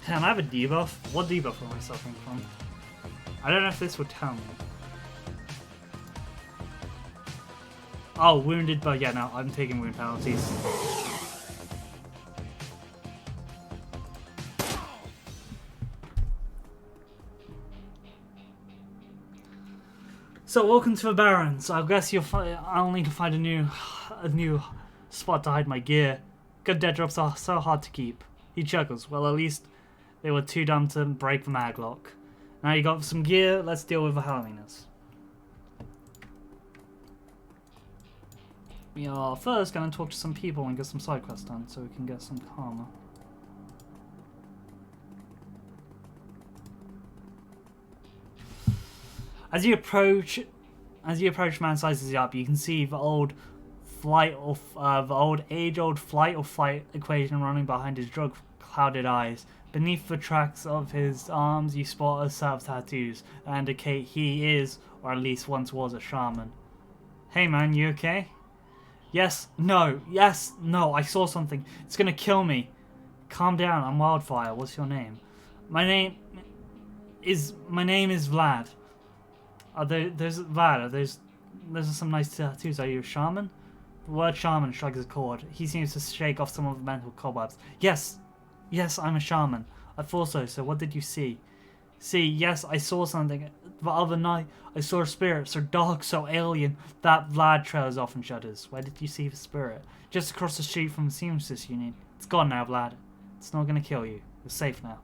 Can I have a debuff? What debuff am I suffering from? I don't know if this would tell me. Oh, wounded, but yeah, no, I'm taking wound penalties. So, welcome to the Barrens. I guess I'll need to find a new spot to hide my gear. Good dead drops are so hard to keep. He chuckles. Well, at least they were too dumb to break the maglock. Now you got some gear, let's deal with the Halloweenness. We are first going to talk to some people and get some side quests done so we can get some karma. As you approach, man sizes you up. You can see the old age-old flight or fight equation running behind his drug-clouded eyes. Beneath the tracks of his arms, you spot a set of tattoos that indicate he is, or at least once was, a shaman. Hey man, you okay? Yes, no, I saw something. It's gonna kill me. Calm down, I'm Wildfire. What's your name? My name is Vlad. There's Vlad. There's some nice tattoos. Are you a shaman? The word shaman shrugs a chord. He seems to shake off some of the mental cobwebs. Yes, I'm a shaman. I thought so. So what did you see? Yes, I saw something. The other night, I saw a spirit so dark, so alien, that Vlad trails off and shudders. Where did you see the spirit? Just across the street from the Seamstress Union. It's gone now, Vlad. It's not going to kill you. You're safe now.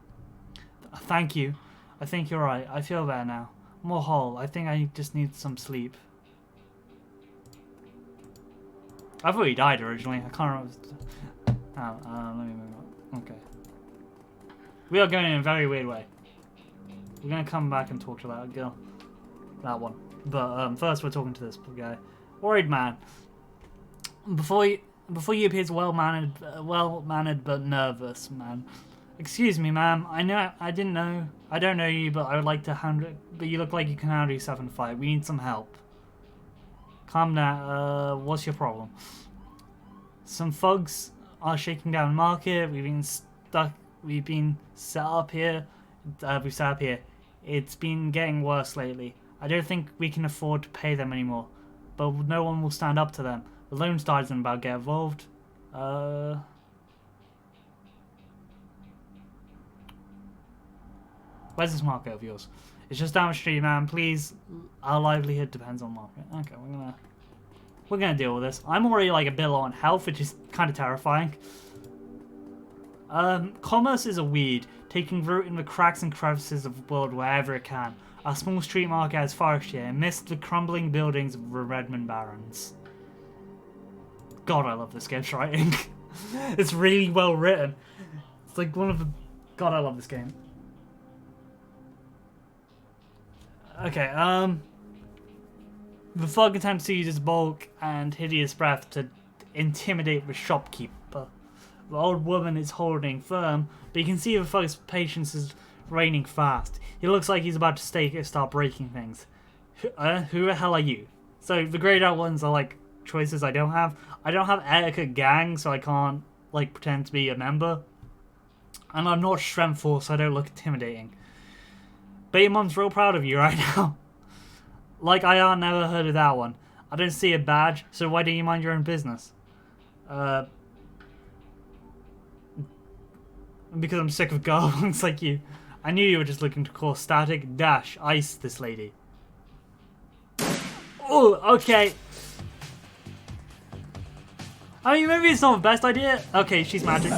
Thank you. I think you're right. I feel better now. More whole. I think I just need some sleep. I thought he died originally. I can't remember. Let me move on. Okay. We are going in a very weird way. We're gonna come back and talk to that girl. That one. But first we're talking to this guy. Worried man. Before you appears well-mannered but nervous, man. Excuse me, ma'am. I don't know you, but I would like to handle it. But you look like you can handle yourself in a fight. We need some help. Calm down. What's your problem? Some thugs are shaking down the market. We've been set up here. We've set up here. It's been getting worse lately. I don't think we can afford to pay them anymore. But no one will stand up to them. The Lone Star isn't about to get involved. Where's this market of yours? It's just down the street, man. Please. Our livelihood depends on market. Okay, we're gonna deal with this. I'm already like a bit low on health, which is kind of terrifying. Commerce is a weed, taking root in the cracks and crevices of the world wherever it can. Our small street market has flourished here, amidst the crumbling buildings of the Redmond Barons. God, I love this game's writing. It's really well written. It's like one of the... God, I love this game. Okay, the thug attempts to use his bulk and hideous breath to intimidate the shopkeeper. The old woman is holding firm, but you can see the thug's patience is raining fast. He looks like he's about to start breaking things. Who the hell are you? So the grayed out ones are like choices I don't have. I don't have etiquette gang, so I can't like pretend to be a member. And I'm not strength force, so I don't look intimidating. But your mum's real proud of you right now. Like I never heard of that one. I don't see a badge, so why don't you mind your own business? Because I'm sick of goblins like you. I knew you were just looking to cause static. Dash, ice this lady. Oh, okay. I mean, maybe it's not the best idea. Okay, she's magic.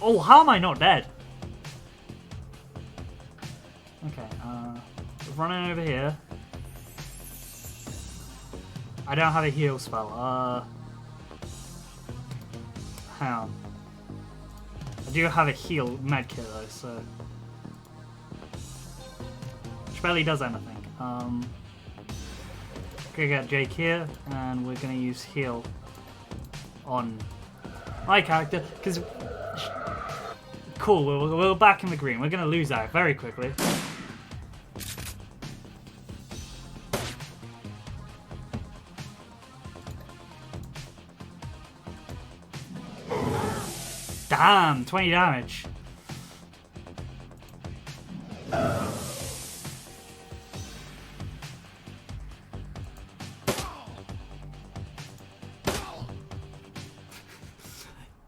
Oh, how am I not dead? Okay, running over here. I don't have a heal spell. Hang on. I do have a heal medkit though, so which barely does anything. Gonna get Jake here, and we're gonna use heal on my character because cool. We're back in the green. We're gonna lose that very quickly. Damn, 20 damage.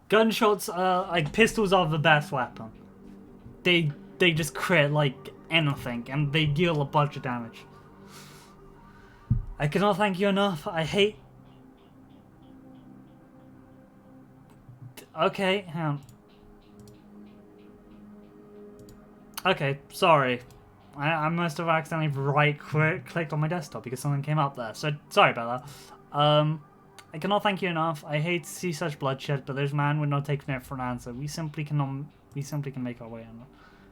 Gunshots, like pistols are the best weapon. They just crit like anything, and they deal a bunch of damage. I cannot thank you enough. I hate. Okay, hang on. Okay, sorry. I must have accidentally right-clicked on my desktop because something came up there. So sorry about that. I cannot thank you enough. I hate to see such bloodshed, but those men would not take no for an answer. We simply can make our way on.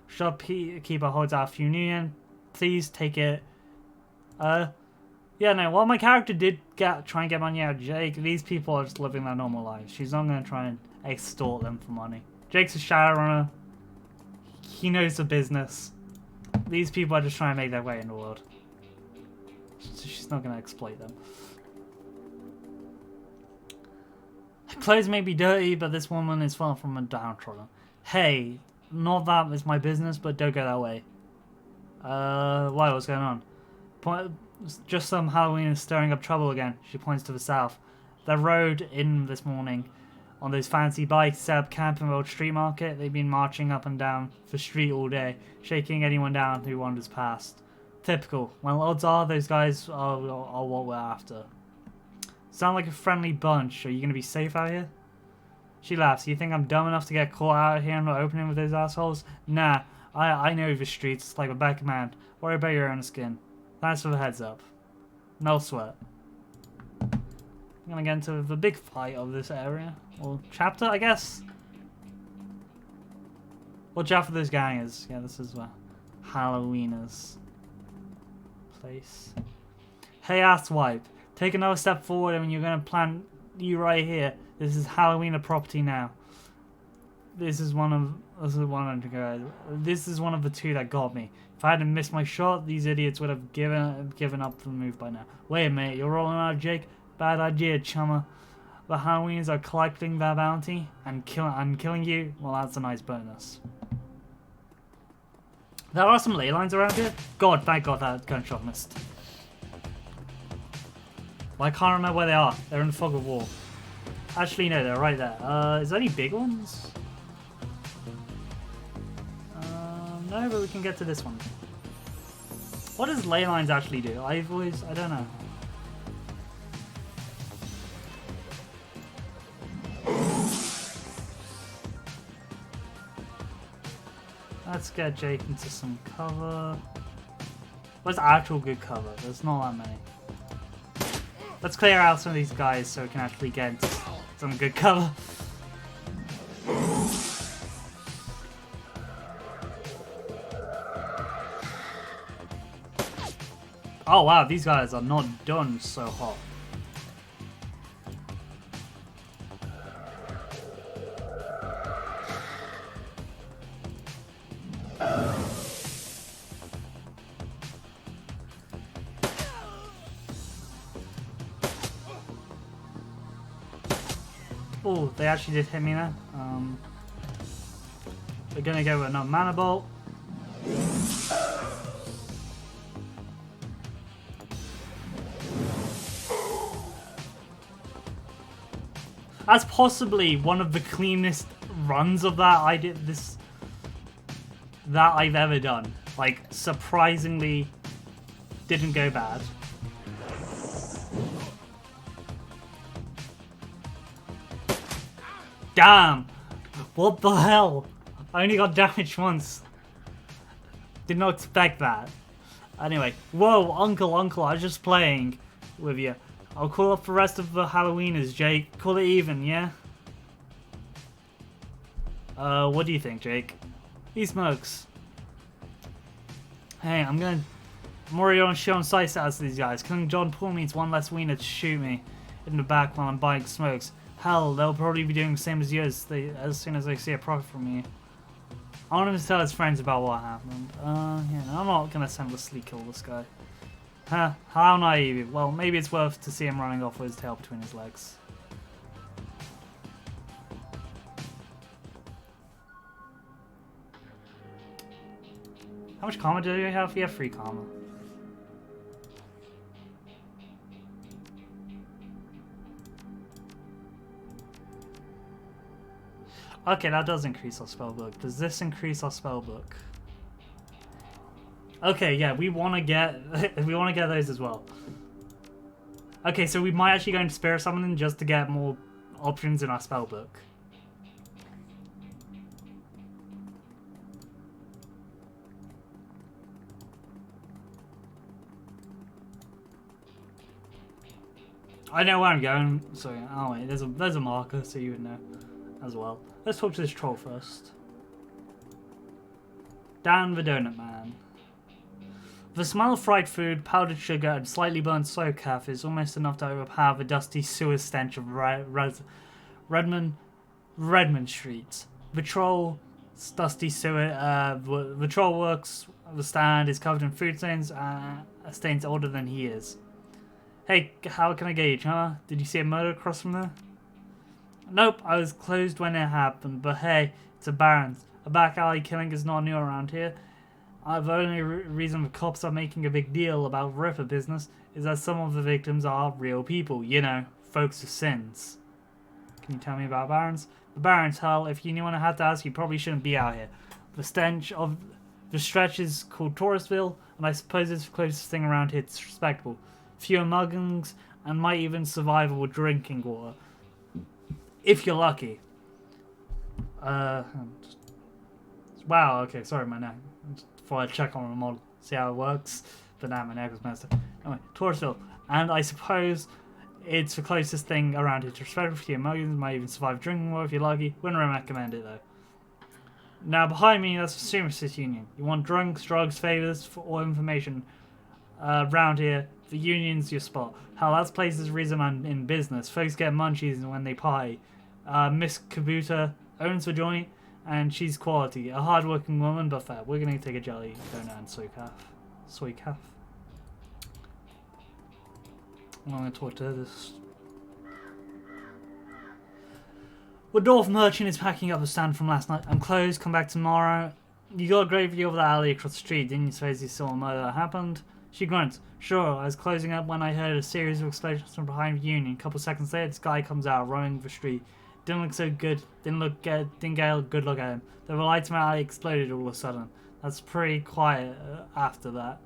Shopkeeper holds out a union. Please take it. Yeah, no, while my character did try and get money out of Jake, these people are just living their normal lives. She's not going to try and extort them for money. Jake's a Shadowrunner. He knows the business. These people are just trying to make their way in the world. So she's not going to exploit them. Her clothes may be dirty, but this woman is far from a downtrodden. Hey, not that is my business, but don't go that way. Why, what's going on? Just some Halloween is stirring up trouble again. She points to the south. They rode in this morning on those fancy bikes, set up camp in the old street market. They've been marching up and down the street all day, shaking anyone down who wanders past. Typical. Well, odds are those guys are what we're after. Sound like a friendly bunch. Are you going to be safe out here? She laughs. You think I'm dumb enough to get caught out here in the opening with those assholes? Nah, I know the streets like the back of my hand. Worry about your own skin. Thanks for the heads up. No sweat. I'm gonna get into the big fight of this area. Or chapter, I guess. Watch out for those gangers. Yeah, this is where Halloweeners place. Hey, asswipe. Take another step forward and you're going to plant you right here. This is Halloweener property now. This is one of the two that got me. If I hadn't missed my shot, these idiots would have given up the move by now. Wait a minute, you're rolling out, Jake? Bad idea, chummer. The Halloweens are collecting their bounty and killing you. Well, that's a nice bonus. There are some ley lines around here. God, thank God that gunshot missed. Well, I can't remember where they are. They're in the fog of war. Actually, no, they're right there. Is there any big ones? No, but we can get to this one. What does ley lines actually do? I don't know. Let's get Jake into some cover. What's actual good cover? There's not that many. Let's clear out some of these guys so we can actually get into some good cover. Oh wow, these guys are not done so hot. Oh, they actually did hit me there. We're gonna go with another mana bolt. That's possibly one of the cleanest runs of that I've ever done. Like, surprisingly didn't go bad. Damn! What the hell? I only got damaged once. Did not expect that. Anyway, whoa, Uncle, I was just playing with you. I'll call up the rest of the Halloweeners, Jake. Call it even, yeah? What do you think, Jake? He smokes. Hey, I'm already on show and sight status to these guys. Killing John Paul means one less wiener to shoot me in the back while I'm buying smokes. Hell, they'll probably be doing the same as you as soon as they see a profit from you. I want him to tell his friends about what happened. Yeah, no, I'm not gonna senselessly kill this guy. Huh, how naive. Well, maybe it's worth to see him running off with his tail between his legs. How much karma do you have? You have 3 karma. Okay, that does increase our spellbook. Does this increase our spellbook? Okay, yeah, we want to get those as well. Okay, so we might actually go into Spirit Summoning just to get more options in our spellbook. I know where I'm going. Sorry, oh wait, there's a marker, so you would know as well. Let's talk to this troll first. Dan the Donut Man. The smell of fried food, powdered sugar, and slightly burnt soap is almost enough to overpower the dusty sewer stench of Redmond Street. The troll's dusty sewer. The troll works. The stand is covered in food stains older than he is. Hey, how can I gauge, huh? Did you see a murder across from there? Nope, I was closed when it happened, but hey, it's a Baron's. A back alley killing is not new around here. The only reason the cops are making a big deal about Ripper business is that some of the victims are real people, you know, folks with sins. Can you tell me about Barons? The Barons, hell, if you knew what I had to ask, you probably shouldn't be out here. The stench of the stretch is called Touristville, and I suppose it's the closest thing around here that's respectable. Fewer muggings, and might even survive with drinking water. If you're lucky. Wow, okay, sorry, my neck. Before I check on the model, see how it works. But now my neck was messed up. Anyway, Touristville. And I suppose it's the closest thing around here to respectable. Fewer muggings, might even survive drinking water if you're lucky. Wouldn't recommend it though. Now behind me, that's the Superstitious Union. You want drunks, drugs, favors, or information around here, the Union's your spot. Hell, that's place's reason I'm in business. Folks get munchies when they party. Miss Kabuta owns the joint, and she's quality. A hard-working woman, but fair. We're gonna take a jelly donut and soy calf. Soy calf. I'm gonna talk to this. The dwarf merchant is packing up the stand from last night. I'm closed, come back tomorrow. You got a great view of the alley across the street, didn't you? Suppose you saw a murder that happened? She grunts. Sure, I was closing up when I heard a series of explosions from behind the Union. A couple seconds later, this guy comes out running the street. Didn't look so good. Didn't get a good look at him. The lights in the alley exploded all of a sudden. That's pretty quiet after that.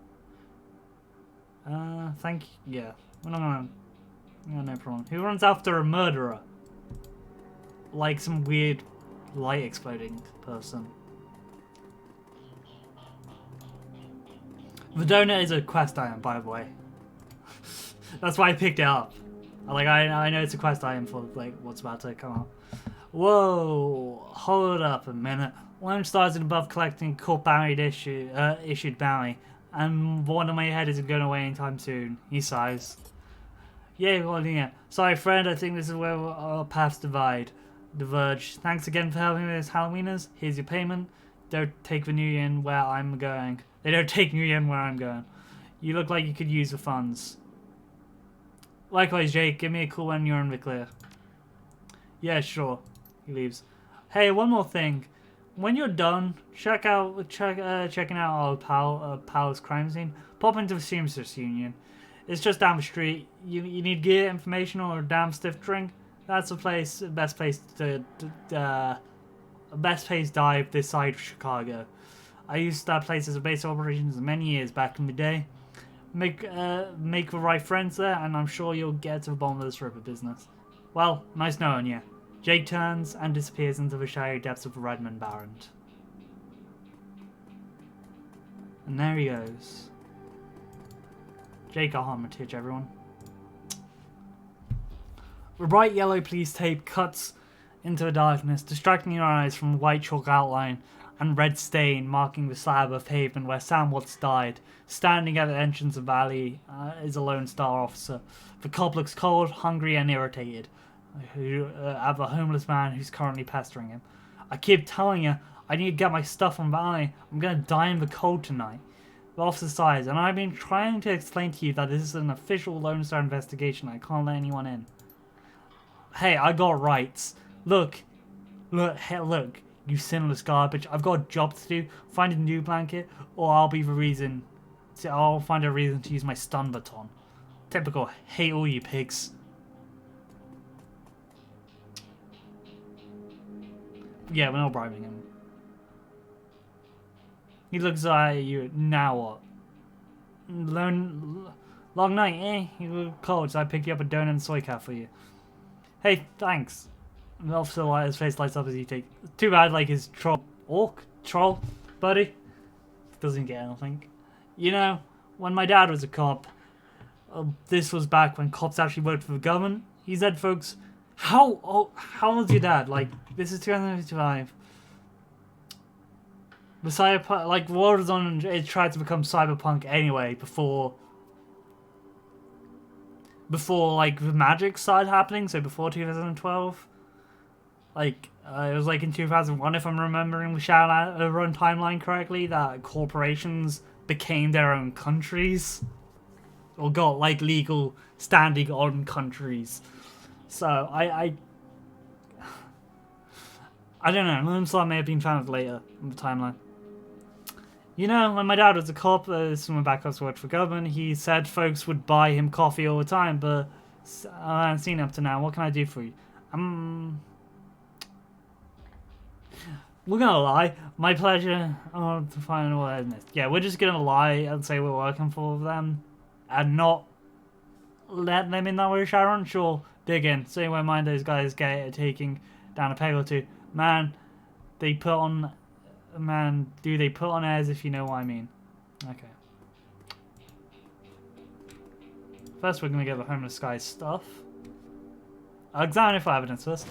Thank you. Yeah, we're not gonna... Yeah, no problem. Who runs after a murderer? Like some weird light exploding person. The donut is a quest item, by the way. That's why I picked it up. Like I know it's a quest item for like what's about to come up. Whoa! Hold up a minute. One starts above collecting court bounty issued bounty, and one of my head isn't going away anytime soon. He sighs. Yeah, well, yeah. Sorry, friend. I think this is where our paths diverge. Thanks again for helping me with Halloweeners. Here's your payment. Don't take the New Yen where I'm going. They don't take New Yen where I'm going. You look like you could use the funds. Likewise, Jake. Give me a call when you're in the clear. Yeah, sure. He leaves. Hey, one more thing. When you're done, checking out our pal's crime scene. Pop into the Seamstress Union. It's just down the street. You need gear, information, or a damn stiff drink. That's the best place dive this side of Chicago. I used that place as a base of operations many years back in the day. Make the right friends there, and I'm sure you'll get to the bottom of this river business. Well, nice knowing you. Jake turns and disappears into the shadowy depths of the Redmond Barrent. And there he goes. Jake Armitage, everyone. The bright yellow police tape cuts into the darkness, distracting your eyes from the white chalk outline and red stain marking the slab of pavement where Sam Watts died. Standing at the entrance of the valley is a Lone Star officer. The cop looks cold, hungry, and irritated at the homeless man who's currently pestering him. I keep telling you, I need to get my stuff from Valley. I'm gonna die in the cold tonight. The officer sighs, and I've been trying to explain to you that this is an official Lone Star investigation. I can't let anyone in. Hey, I got rights. Look, you sinless garbage. I've got a job to do. Find a new blanket, or I'll find a reason to use my stun baton. Typical. Hate all you pigs. Yeah, we're not bribing him. He looks at you. Now what? Long night, eh? You look cold, so I picked you up a donut and soy cat for you. Hey, thanks. The officer, his face lights up as you take. Too bad, like his troll buddy doesn't get anything. You know, when my dad was a cop, this was back when cops actually worked for the government. He said, folks, how old's your dad? Like, this is 2055. The cyberpunk, like, the world was on, it tried to become cyberpunk anyway before like the magic started happening. So before 2012. Like, it was like in 2001, if I'm remembering the Shadowrun timeline correctly, that corporations became their own countries. Or got, like, legal standing on countries. So, I don't know. Lone Star may have been found later in the timeline. You know, when my dad was a cop, someone back up to work for government, he said folks would buy him coffee all the time, but I haven't seen him up to now. What can I do for you? We're gonna lie. My pleasure. To find what I missed. Yeah, we're just gonna lie and say we're working for them, and not let them in that way. Shadowrun, sure, dig in. See where mind those guys get taking down a peg or two. Man, do they put on airs, if you know what I mean? Okay. First, we're gonna get the homeless guy's stuff. I'll examine it for evidence first.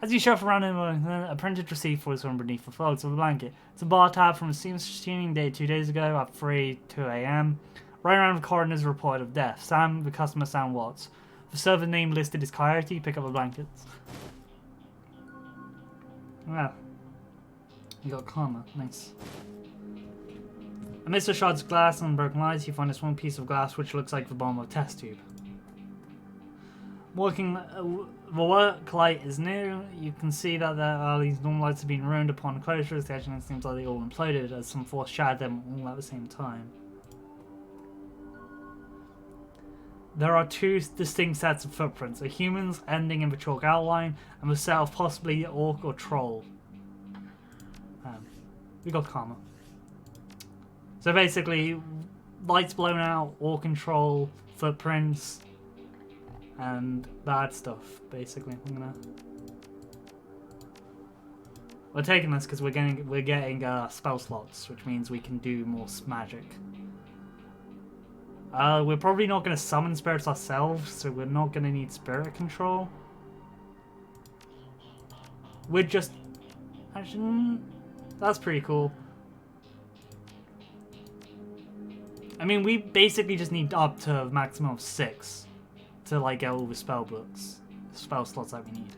As you shuffle around him, a printed receipt falls from beneath the folds of the blanket. It's a bar tab from a streaming day 2 days ago at 2 a.m. Right around the coroner's report of death. Sam, the customer, Sam Watts. The server name listed is Coyote. Pick up the blankets. Well, you got karma. Nice. Amidst the shards of glass and broken lights, you find this one piece of glass which looks like the bottom of a test tube. The work light is new. You can see that these normal lights have been ruined upon closure. The engine seems like they all imploded as some force shattered them all at the same time. There are two distinct sets of footprints, a human's ending in the chalk outline, and the set of possibly orc or troll. We got karma. So basically, lights blown out, orc and troll, footprints, and bad stuff, basically. We're taking this because we're getting spell slots, which means we can do more magic. We're probably not going to summon spirits ourselves, so we're not going to need spirit control. We're just... Actually, that's pretty cool. I mean, we basically just need up to a maximum of 6 to like get all the spell slots that we need.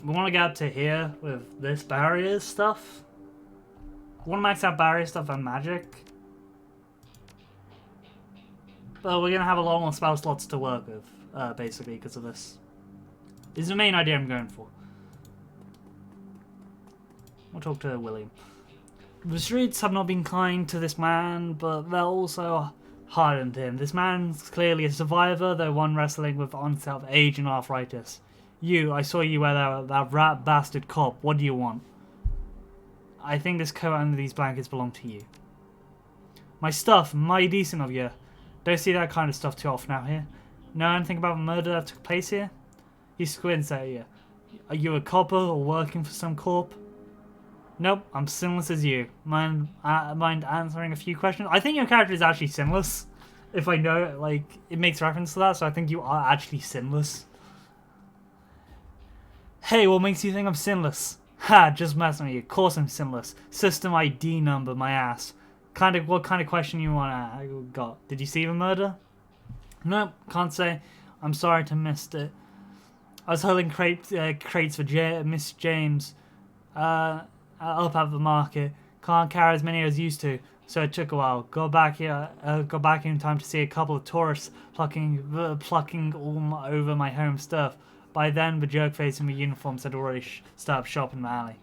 We want to get up to here with this barrier stuff. We want to max out barrier stuff and magic. But we're going to have a lot more spell slots to work with, basically, because of this. This is the main idea I'm going for. We'll talk to William. The streets have not been kind to this man, but they're also hardened him. This man's clearly a survivor, though one wrestling with onset of age and arthritis. You, I saw you wear that rat bastard cop. What do you want? I think this coat under these blankets belong to you. My stuff, mighty decent of you. Don't see that kind of stuff too often out here. Know anything about the murder that took place here? He squints at you. Are you a copper or working for some corp? Nope, I'm sinless as you. Mind answering a few questions? I think your character is actually sinless. If I know it, like, it makes reference to that, so I think you are actually sinless. Hey, what makes you think I'm sinless? Ha, just messing with you. Of course I'm sinless. System ID number, my ass. What kind of question you got? Did you see the murder? Nope, can't say. I'm sorry to missed it. I was holding crates for Miss James up at the market. Can't carry as many as used to, so it took a while. Got back here in time to see a couple of tourists plucking all over my home stuff. By then, the jerk-face in the uniforms had already started shop in the alley.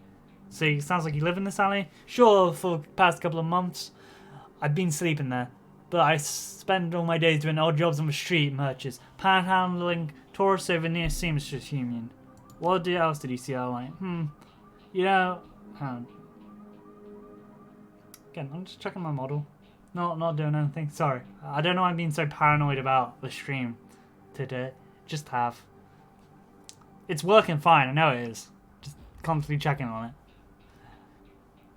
See, sounds like you live in this alley? Sure, for the past couple of months. I've been sleeping there, but I spend all my days doing odd jobs on the street, merchants, panhandling tourists over near Seamstress Union. What else did you see outline? You know, again, I'm just checking my model. Not doing anything. Sorry. I don't know why I'm being so paranoid about the stream today. Just have. It's working fine, I know it is. Just constantly checking on it.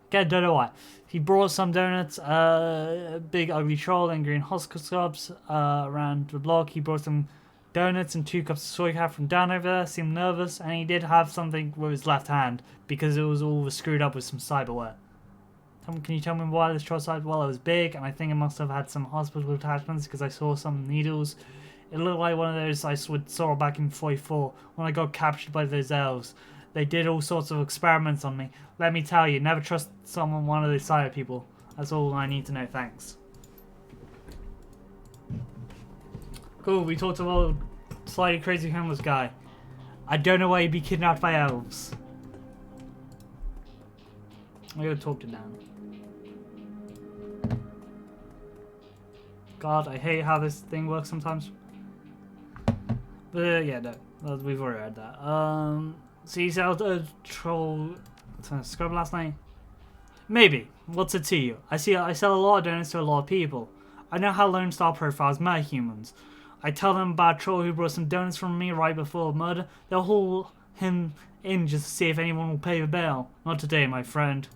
Again, don't know why. He brought some donuts, a big ugly troll and green Husker scrubs around the block. He brought some donuts and 2 cups of soy cap from down over there. Seemed nervous, and he did have something with his left hand because it was all screwed up with some cyberware. Can you tell me why this troll side? Well, it was big, and I think it must have had some hospital attachments because I saw some needles. It looked like one of those I saw back in 44 when I got captured by those elves. They did all sorts of experiments on me. Let me tell you, never trust one of those cyber people. That's all I need to know, thanks. Cool, we talked about a slightly crazy homeless guy. I don't know why he'd be kidnapped by elves. I'm gonna talk to Dan. God, I hate how this thing works sometimes. But yeah, no, we've already read that. So you said a troll scrub last night? Maybe. What's it to you? I sell a lot of donuts to a lot of people. I know how Lone Star profiles my humans. I tell them about a troll who brought some donuts from me right before murder. They'll haul him in just to see if anyone will pay the bail. Not today, my friend.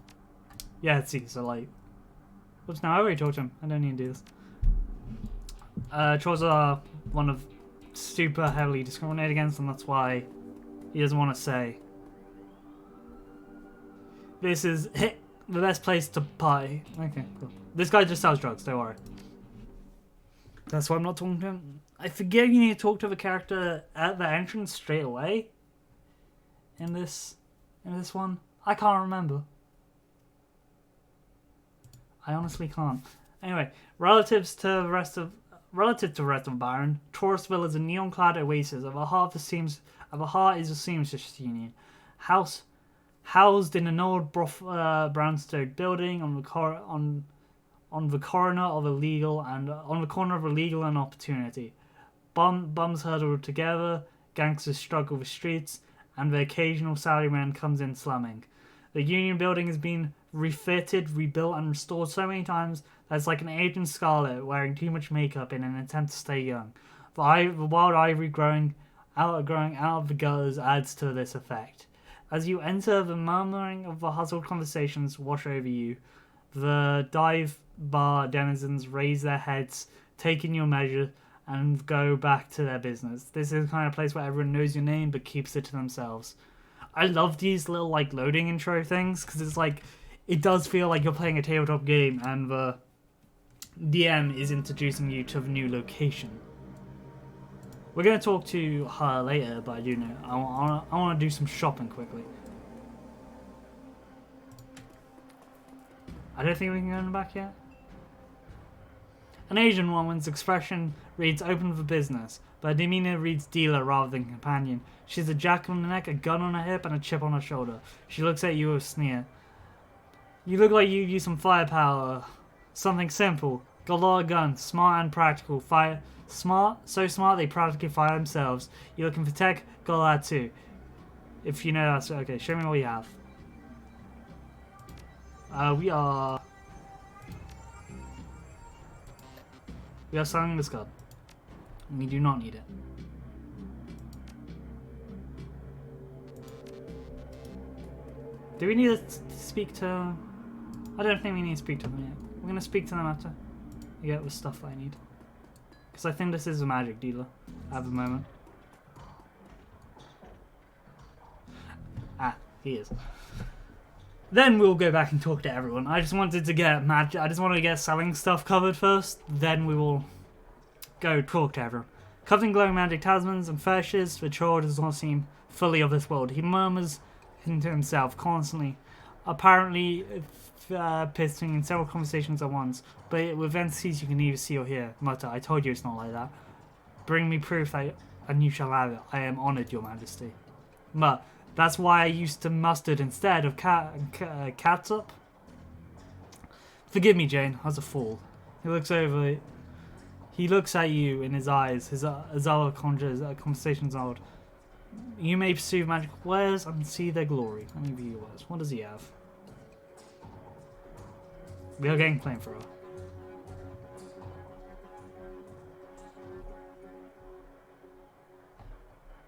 Yeah, see, so like, Oops, no, I already talked to him. I don't need to do this. Trolls are one of super heavily discriminated against, and that's why he doesn't want to say. This is the best place to party. Okay, cool. This guy just sells drugs, don't worry. That's why I'm not talking to him. I forget you need to talk to the character at the entrance straight away. In this one. I can't remember. I honestly can't. Anyway, relative to the rest of Byron, Toursville is a neon-clad oasis. At the heart is a seamstress union. Housed in an old brownstone building on the corner of illegal and opportunity. Bums huddle together, gangsters struggle the streets, and the occasional salaryman comes in slumming. The union building has been refitted, rebuilt, and restored so many times that it's like an aging Scarlet wearing too much makeup in an attempt to stay young. The wild ivy growing out of the gutters adds to this effect. As you enter, the murmuring of the hustled conversations wash over you. The dive bar denizens raise their heads, take in your measure, and go back to their business. This is the kind of place where everyone knows your name but keeps it to themselves. I love these little like loading intro things because it's like it does feel like you're playing a tabletop game and the DM is introducing you to the new location. We're going to talk to her later, but I do know I want to do some shopping quickly. I don't think we can go in the back yet. An Asian woman's expression reads open for business, but her demeanor reads dealer rather than companion. She has a jacket on her neck, a gun on her hip, and a chip on her shoulder. She looks at you with a sneer. You look like you use some firepower. Something simple. Got a lot of guns. Smart and practical. So smart they practically fire themselves. You're looking for tech? Got all that too. If you know that's okay, show me what you have. We are selling this gun. We do not need it. Do we need to speak to... I don't think we need to speak to them yet. We're going to speak to them after we get the stuff I need. Because I think this is a magic dealer at the moment. Ah, he is. Then we'll go back and talk to everyone. I just wanted to get I just wanted to get selling stuff covered first. Then we will go talk to everyone. Covered in glowing magic talismans and fetishes, the troll does not seem fully of this world. He murmurs into himself constantly, apparently pissing in several conversations at once. But with entities you can neither see or hear. Mutter, I told you it's not like that. Bring me proof and you shall have it. I am honoured, your majesty. But that's why I used to mustard instead of catsup. Forgive me, Jane. I was a fool. He looks at you in his eyes. His other conversations old. You may pursue magic wares and see their glory. Let me view your wares. What does he have? We are getting flamethrower.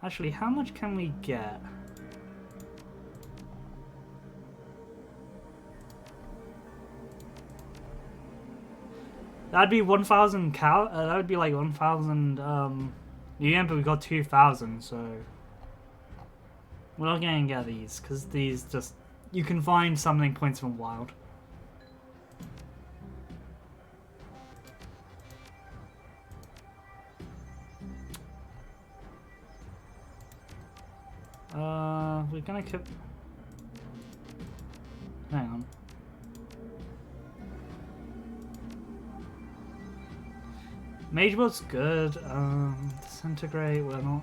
Actually, how much can we get? That'd be 1,000 cow. That would be like 1,000 yen, but we got 2,000, so we're not gonna get these because these just you can find something points from wild. We're gonna keep. Hang on. Mage Bolt's good. Disintegrate, we're not.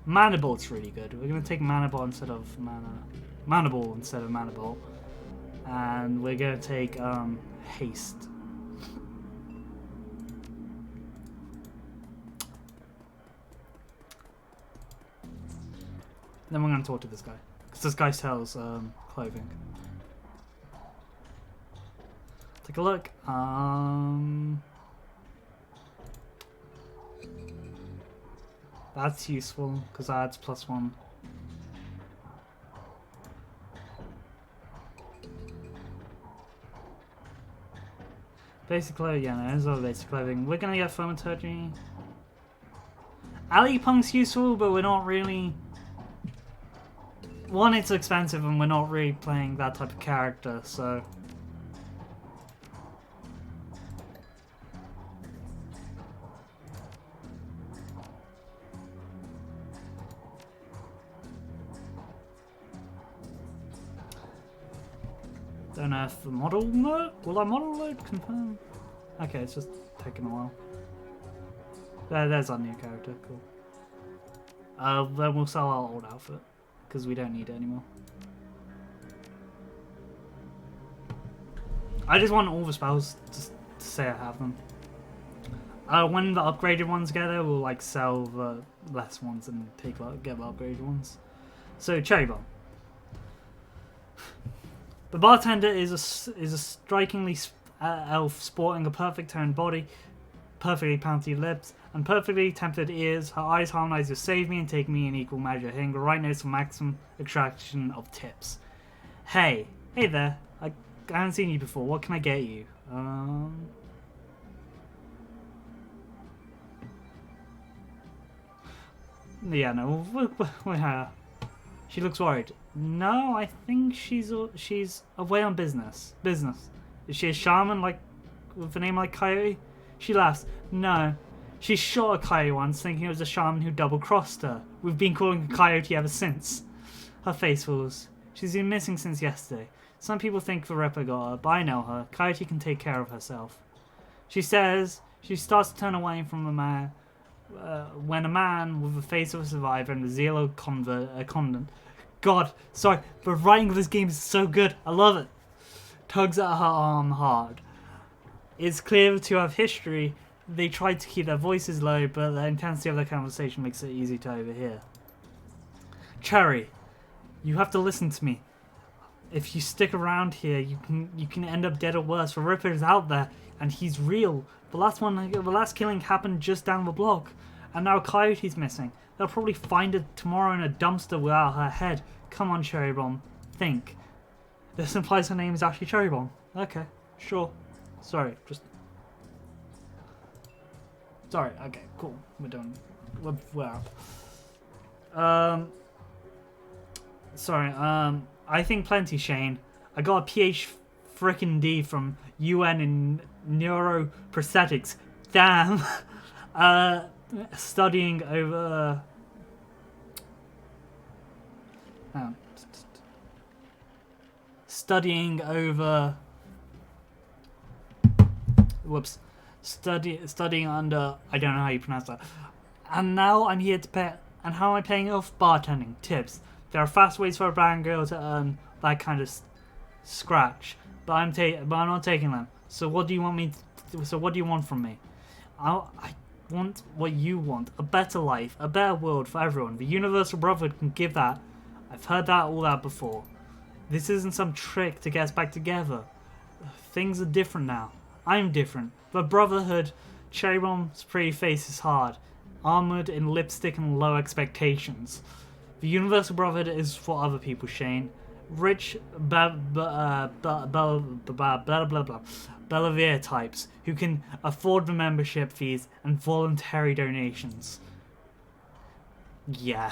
Mana Bolt's really good. We're gonna take Mana Ball instead of Mana Ball instead of Mana Ball. And we're gonna take Haste. Then we're gonna talk to this guy. Because this guy sells clothing. Take a look. That's useful because adds +1. Basic clothing, yeah, no, there's all basic clothing. We're gonna get thaumaturgy. Alley Punk's useful, but we're not really... One, it's expensive, and we're not really playing that type of character, so... Don't know if the model mode... Will that model load confirm? Okay, it's just taking a while. There's our new character, cool. Then we'll sell our old outfit, because we don't need it anymore. I just want all the spells to say I have them. When the upgraded ones get there, we'll like sell the less ones and get the upgraded ones. So, Cherry Bomb. The bartender is a strikingly elf sporting a perfect toned body, perfectly pouty lips, and perfectly tempered ears. Her eyes harmonize with save me and take me in equal measure, hitting the right notes for maximum extraction of tips. Hey there. I haven't seen you before. What can I get you? Yeah, no. She looks worried. No, I think she's away on business. Is she a shaman like with a name like Coyote? She laughs. No, she shot a coyote once, thinking it was a shaman who double-crossed her. We've been calling her Coyote ever since. Her face falls. She's been missing since yesterday. Some people think the Ripper got her, but I know her. Coyote can take care of herself. She says she starts to turn away from the man when a man with the face of a survivor and the zeal of a convent. God, sorry, the writing of this game is so good. I love it. Tugs at her arm hard. It's clear the two have history. They try to keep their voices low, but the intensity of their conversation makes it easy to overhear. Cherry, you have to listen to me. If you stick around here, you can end up dead or worse. The Ripper is out there, and he's real. The last killing happened just down the block, and now Coyote's missing. They'll probably find her tomorrow in a dumpster without her head. Come on, Cherry Bomb. Think. This implies her name is actually Cherry Bomb. Okay, sure. Sorry, Sorry, okay, cool. We're done. We're up. Sorry, I think plenty, Shane. I got a PH frickin' D from UN in neuroprosthetics. Damn. Studying over... studying under... I don't know how you pronounce that. And now I'm here to pay... And how am I paying off? Bartending. Tips. There are fast ways for a brown girl to earn that kind of scratch. But I'm not taking them. So what do you want me to... So what do you want from me? I want what you want. A better life. A better world for everyone. The Universal Brotherhood can give that. I've heard all that before. This isn't some trick to get us back together. Things are different now. I'm different. The Brotherhood, Cherry Bomb's pretty face is hard. Armoured in lipstick and low expectations. The Universal Brotherhood is for other people, Shane. Rich Bellavere types who can afford the membership fees and voluntary donations. Yeah,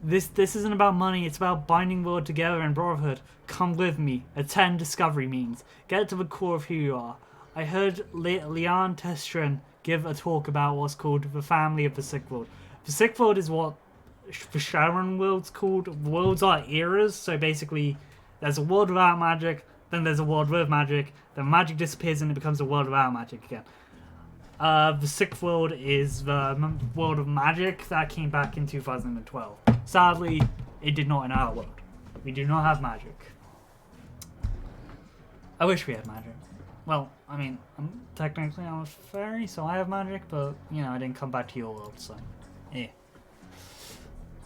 this isn't about money, it's about binding the world together in Brotherhood. Come with me, attend discovery meetings, get to the core of who you are. I heard Leon Testrin give a talk about what's called the family of the Sick World. The Sick World is what the Shadowrun world's called. Worlds are eras, so basically there's a world without magic, then there's a world with magic, then magic disappears and it becomes a world without magic again. The Sixth World is the world of magic that came back in 2012. Sadly, it did not in our world. We do not have magic. I wish we had magic. Well, I mean, technically I'm a fairy, so I have magic, but, you know, I didn't come back to your world, so, yeah.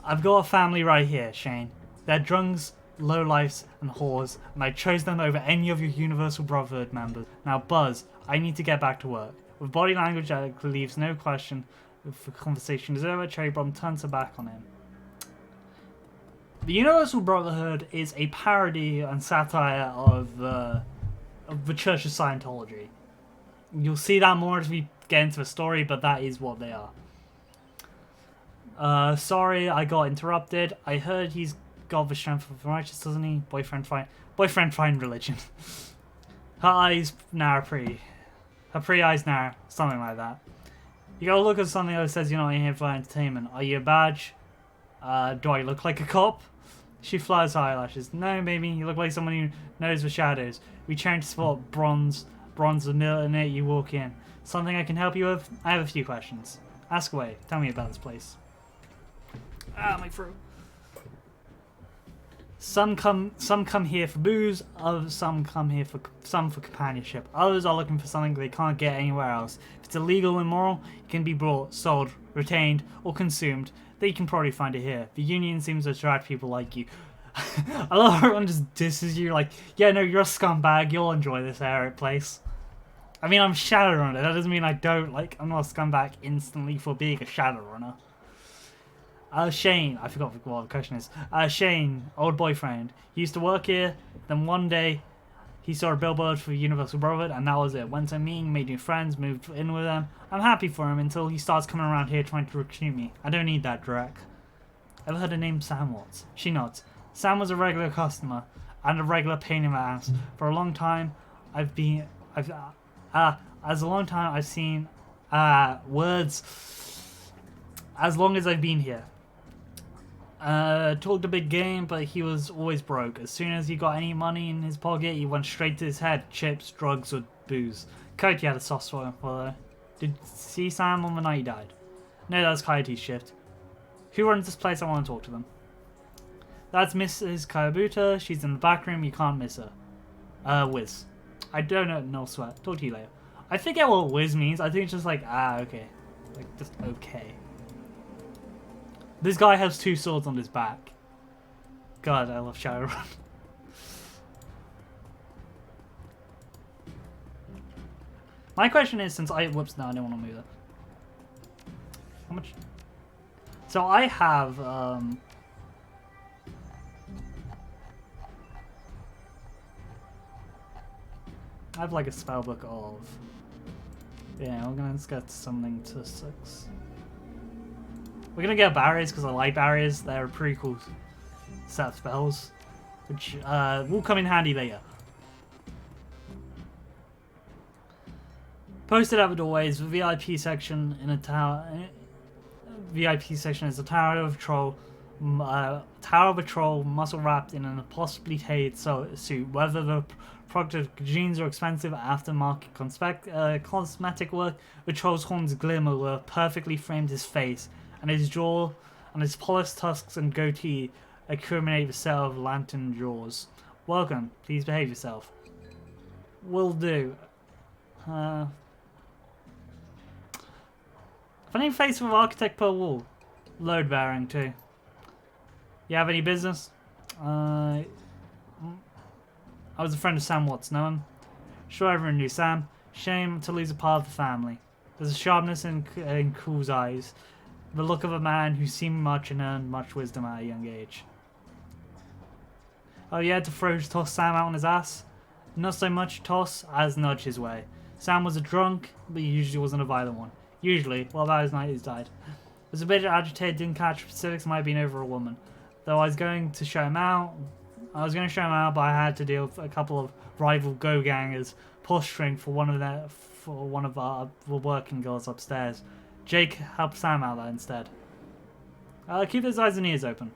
I've got a family right here, Shane. They're drunks, lowlifes, and whores, and I chose them over any of your Universal Brotherhood members. Now, Buzz, I need to get back to work. With body language that leaves no question, if the conversation is over, Cherry Bomb turns her back on him. The Universal Brotherhood is a parody and satire of of the Church of Scientology. You'll see that more as we get into the story, but that is what they are. Sorry, I got interrupted. I heard he's got the strength of the righteous, doesn't he? Boyfriend find religion. Her eyes narrow pretty. Her pretty eyes narrow. Something like that. You gotta look at something that says you're not in here for entertainment. Are you a badge? Do I look like a cop? She flies her eyelashes. No, baby, you look like someone who knows the shadows. We change to spot bronze the minute you walk in. Something I can help you with? I have a few questions. Ask away. Tell me about this place. Ah, my throat. Some come here for booze, some come here for companionship. Others are looking for something they can't get anywhere else. If it's illegal and immoral, it can be brought, sold, retained, or consumed. They can probably find it here. The Union seems to attract people like you. I love how everyone just disses you, like, yeah, no, you're a scumbag, you'll enjoy this place. I mean, I'm Shadowrunner, that doesn't mean I don't, like, I'm not a scumbag instantly for being a Shadowrunner. Shane, I forgot what the question is. Shane, old boyfriend, he used to work here, then one day he saw a billboard for Universal Brotherhood, and that was it. Went to a meeting, made new friends, moved in with them. I'm happy for him until he starts coming around here trying to recruit me. I don't need that, Drek. Ever heard the name Sam Watts? She nods. Sam was a regular customer, and a regular pain in the ass. For a long time, I've seen, as long as I've been here. Talked a big game, but he was always broke. As soon as he got any money in his pocket, he went straight to his head. Chips, drugs, or booze. Coyote had a soft spot for though. Did you see Sam on the night he died? No, that was Coyote's shift. Who runs this place? I want to talk to them. That's Mrs. Kayabuta. She's in the back room. You can't miss her. Wiz. I don't know. No sweat. Talk to you later. I forget what Wiz means. I think it's just like, okay. Like, just okay. This guy has 2 swords on his back. God, I love Shadowrun. My question is, since whoops, no, I don't want to move it. How much? So I have, I have like a spell book of, yeah, we're gonna get something to 6. We're gonna get barriers because I like barriers. They're a pretty cool set of spells, which will come in handy later. Posted at the doorways, the VIP section in a tower. VIP section is a tower of a troll. Muscle wrapped in an possibly tailored suit. Whether the product jeans are expensive aftermarket cosmetic work, the troll's horns glimmer where perfectly framed his face. And his jaw, and his polished tusks and goatee accumulate the set of lantern jaws. Welcome, please behave yourself. Will do. Funny face with architect per wall. Load bearing too. You have any business? I was a friend of Sam Watts, know him? Sure everyone knew Sam. Shame to lose a part of the family. There's a sharpness in Cool's eyes. The look of a man who seemed much and earned much wisdom at a young age. Oh, you had to toss Sam out on his ass? Not so much toss as nudge his way. Sam was a drunk, but he usually wasn't a violent one. Usually, well, that was the night he's died. Was a bit agitated, didn't catch specifics, might have been over a woman. Though I was going to show him out, but I had to deal with a couple of rival go-gangers posturing for one of our working girls upstairs. Jake helped Sam out there instead. Keep his eyes and ears open.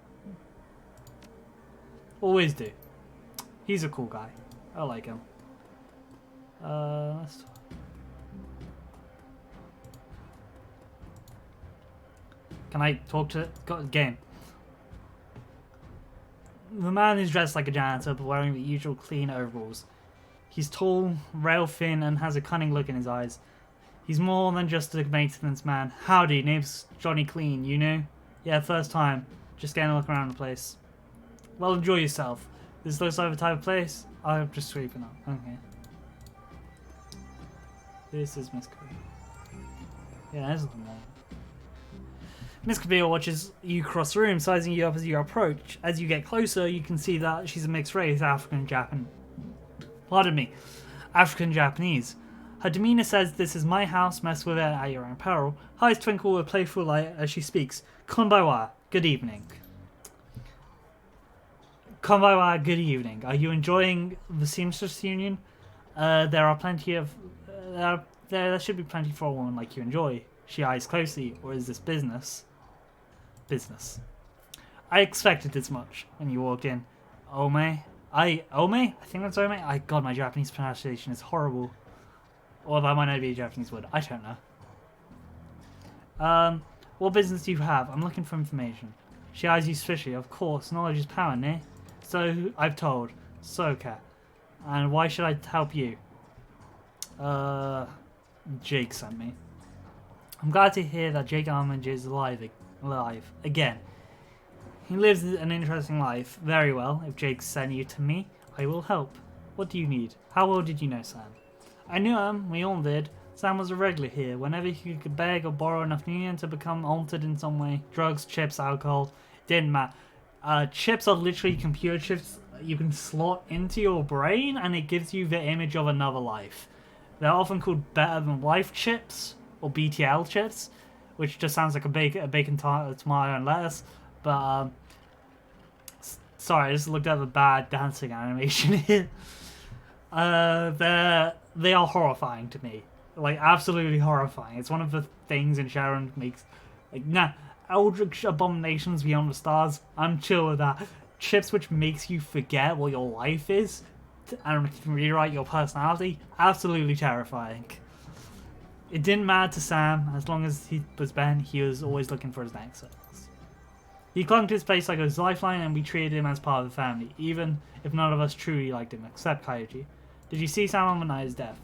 Always do. He's a cool guy. I like him. Can I talk to game? The man is dressed like a janitor but wearing the usual clean overalls. He's tall, rail thin, and has a cunning look in his eyes. He's more than just a maintenance man. Howdy, name's Johnny Clean, you know? Yeah, first time. Just getting a look around the place. Well, enjoy yourself. This looks like the type of place. I'm just sweeping up. Okay. This is Miss Kabir. Yeah, there's nothing wrong. Miss Kabir watches you cross the room, sizing you up as you approach. As you get closer, you can see that she's a mixed race, African, Japan. Pardon me. African Japanese. Her demeanor says, "This is my house, mess with it at your own peril." Eyes twinkle with playful light as she speaks. Konbanwa, good evening. Konbanwa, good evening. Are you enjoying the Seamstress Union? There are plenty of... there should be plenty for a woman like you enjoy. She eyes closely, or is this business? Business. I expected as much when you walked in. Ome? Ome? I think that's Ome. God, my Japanese pronunciation is horrible. Or that might not be a Japanese word. I don't know. What business do you have? I'm looking for information. She eyes you suspiciously. Of course, knowledge is power, ne? So, I've told. Soka. And why should I help you? Jake sent me. I'm glad to hear that Jake Armitage is alive again. He lives an interesting life. Very well. If Jake sent you to me, I will help. What do you need? How well did you know Sam? I knew him. We all did. Sam was a regular here. Whenever he could beg or borrow enough union to become altered in some way. Drugs, chips, alcohol. Didn't matter. Chips are literally computer chips you can slot into your brain, and it gives you the image of another life. They're often called better than life chips, or BTL chips, which just sounds like a bacon tomato and lettuce. But sorry, I just looked at the bad dancing animation here. They are horrifying to me, like absolutely horrifying. It's one of the things in Shadowrun makes eldritch abominations beyond the stars. I'm chill with that. Chips which makes you forget what your life is and rewrite your personality. Absolutely terrifying. It didn't matter to Sam. As long as he was Ben, he was always looking for his next service. He clung to his place like his lifeline, and we treated him as part of the family, even if none of us truly liked him, except Kaiji. Did you see Sam on the night of his death?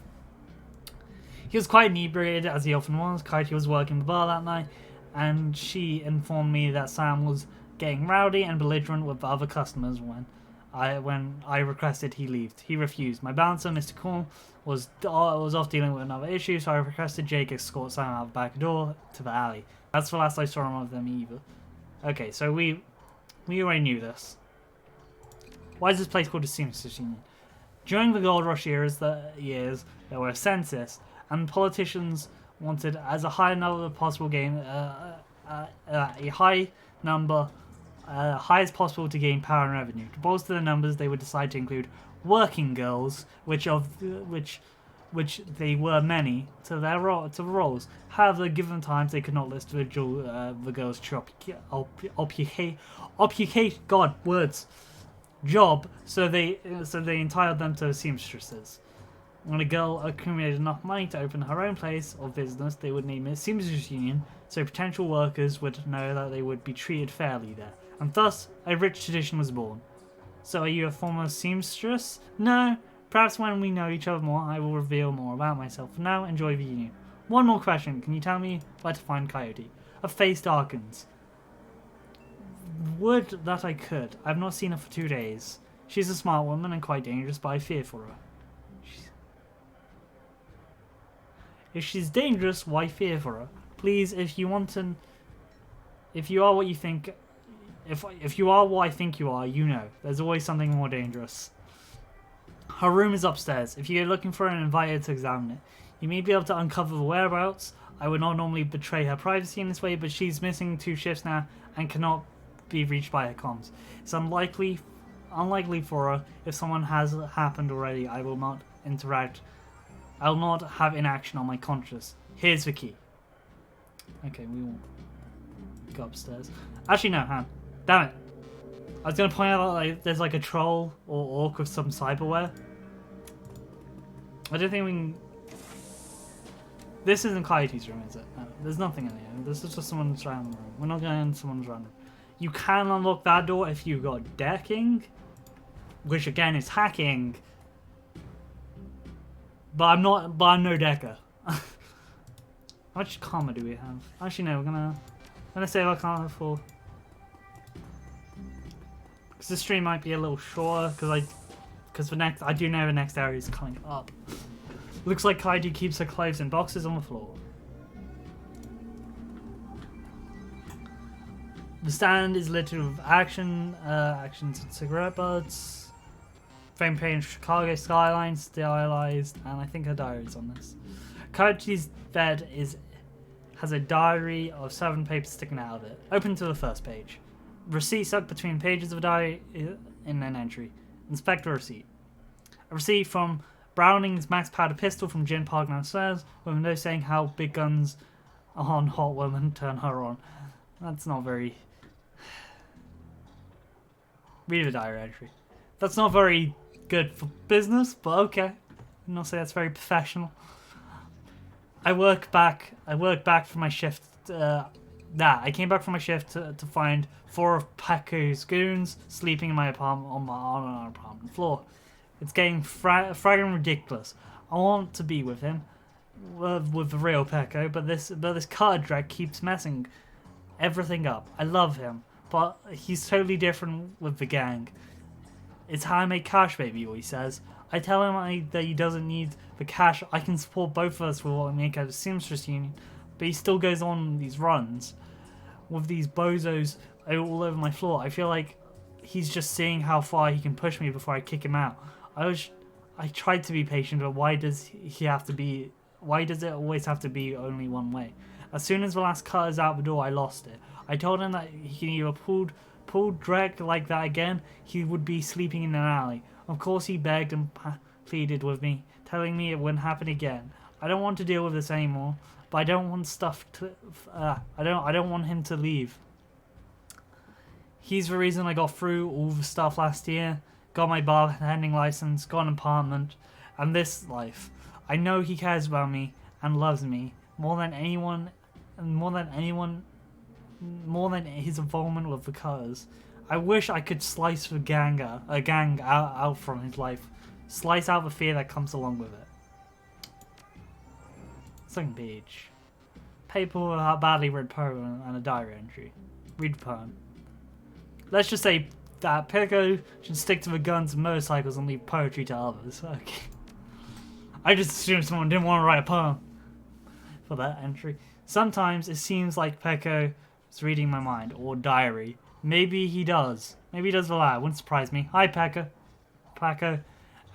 He was quite inebriated, as he often was. Kaiji was working the bar that night, and she informed me that Sam was getting rowdy and belligerent with the other customers when I requested he leave. He refused. My bouncer, Mr. Cool, was off dealing with another issue, so I requested Jake escort Sam out the back door to the alley. That's the last I saw of them either. Okay, so we already knew this. Why is this place called the Seamstress Union? During the gold rush years, there were a census, and politicians wanted as a high number possible gain a high number, high as possible to gain power and revenue. To bolster the numbers, they would decide to include working girls, which they were many, to the roles. However, given times, they could not list the girls to job, so they entitled them to seamstresses. When a girl accumulated enough money to open her own place of business, they would name it Seamstress Union, so potential workers would know that they would be treated fairly there. And thus, a rich tradition was born. So are you a former seamstress? No. Perhaps when we know each other more, I will reveal more about myself. For now, enjoy the union. One more question. Can you tell me where to find Coyote? Her face darkens. Would that I could. I've not seen her for 2 days. She's a smart woman and quite dangerous, but I fear for her. If she's dangerous, why fear for her? Please, if you are what you think, if you are what I think you are, you know. There's always something more dangerous. Her room is upstairs. If you're looking for her, invite her to examine it. You may be able to uncover the whereabouts. I would not normally betray her privacy in this way, but she's missing 2 shifts now and cannot be reached by her comms. It's unlikely for her. If someone has happened already, I will not interact. I will not have inaction on my conscience. Here's the key. Okay, we will go upstairs. Actually, no, hang on. Damn it. I was going to point out that there's like a troll or orc with some cyberware. I don't think we can... This isn't Coyote's room, is it? No, there's nothing in here. This is just someone's random room. We're not going in someone's random room. You can unlock that door if you got decking, which again is hacking. But I'm no decker. How much karma do we have? Actually, no. We're gonna save our karma for. Because this stream might be a little shorter. Because I do know the next area is coming up. Looks like Kaiji keeps her clothes in boxes on the floor. The stand is littered with actions and cigarette butts. Frame page Chicago skyline stylized, and I think her diary's on this. Coyote's bed has a diary of 7 papers sticking out of it. Open to the first page. Receipt stuck between pages of a diary in an entry. Inspect the receipt. A receipt from Browning's max powder pistol from Gin Park downstairs, with a note saying how big guns on hot women turn her on. That's not very... Read the diary entry. That's not very good for business, but okay. I'm not saying that's very professional. I work back from my shift. I came back from my shift to find 4 of Paco's goons sleeping in my apartment on our apartment floor. It's getting fragging ridiculous. I want to be with him, with the real Paco, but this card drag keeps messing everything up. I love him, but he's totally different with the gang. It's how I make cash, baby, he says. I tell him that he doesn't need the cash. I can support both of us with what we make out of the Seamstress Union. But he still goes on these runs with these bozos all over my floor. I feel like he's just seeing how far he can push me before I kick him out. I tried to be patient, but why does it always have to be only one way? As soon as the last cut is out the door, I lost it. I told him that he can either pulled drag like that again, he would be sleeping in an alley. Of course he begged and pleaded with me, telling me it wouldn't happen again. I don't want to deal with this anymore, but I don't want I don't want him to leave. He's the reason I got through all the stuff last year, got my bartending license, got an apartment, and this life. I know he cares about me and loves me more than his involvement with the Cutters. I wish I could slice a gang out from his life. Slice out the fear that comes along with it. Second page. Paper with a badly written poem and a diary entry. Read the poem. Let's just say that Pico should stick to the guns and motorcycles and leave poetry to others. Okay. I just assumed someone didn't want to write a poem for that entry. Sometimes it seems like Pecco is reading my mind, or diary. Maybe he does. Maybe he does a lot. Wouldn't surprise me. Hi, Pecco. Pecco.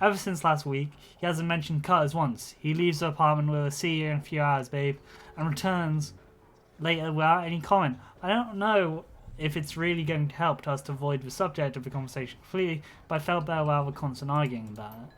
Ever since last week, he hasn't mentioned Cutters once. He leaves the apartment with a see you in a few hours, babe, and returns later without any comment. I don't know if it's really going to help us to avoid the subject of the conversation completely, but I felt better without the constant arguing about it.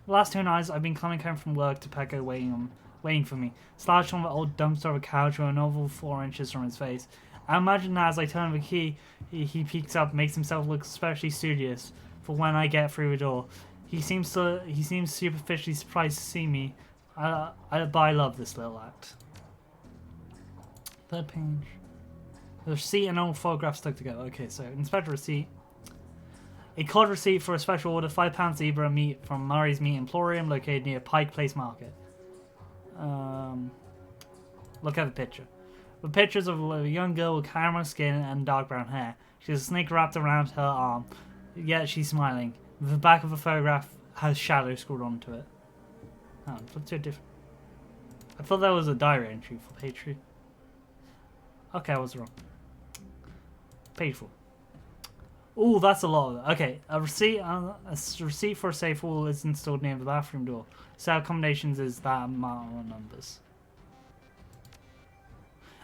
The last 2 nights, I've been coming home from work to Pecco waiting for me, slouched on the old dumpster of a couch with a novel 4 inches from his face. I imagine that as I turn the key, he peeks up, makes himself look especially studious for when I get through the door. He seems superficially surprised to see me, but I love this little act. Third page. The receipt and old photograph stuck together. Okay, so inspect the receipt. A cod receipt for a special order, £5 zebra meat from Murray's Meat Emporium, located near Pike Place Market. Look at the picture. The pictures of a young girl with caramel skin and dark brown hair. She has a snake wrapped around her arm, yet she's smiling. The back of the photograph has shadow scrawled onto it. Oh, let's do it different. I thought that was a diary entry for page 3. Okay, I was wrong. Page 4. Oh, that's a lot of it. Okay, a receipt for a safe wall is installed near the bathroom door. Set accommodations is that amount of numbers.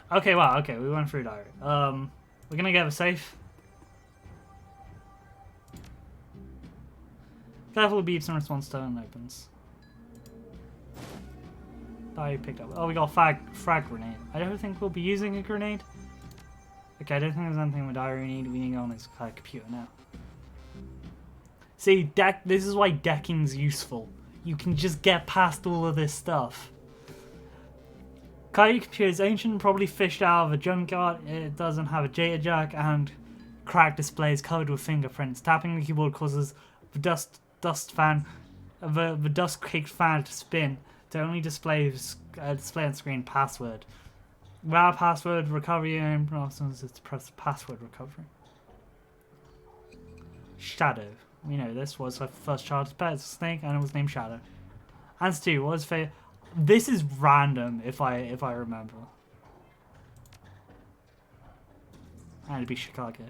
Okay, wow, okay, we went through diary. We're gonna get a safe. Careful beeps in response to and opens. Diary picked up. Oh, we got a frag grenade. I don't think we'll be using a grenade. Okay, I don't think there's anything with diary we need. We need to go on his computer now. See, this is why decking's useful. You can just get past all of this stuff. Coyote computer is ancient, probably fished out of a junkyard. It doesn't have a data jack and cracked displays covered with fingerprints. Tapping the keyboard causes the dust caked fan to spin to only display on screen password. Without password recovery and options is to press password recovery. Shadow. We know this was her first child's pet. It's a snake and it was named Shadow. Answer 2. What is favorite? This is random if I remember. And it'd be Chicago.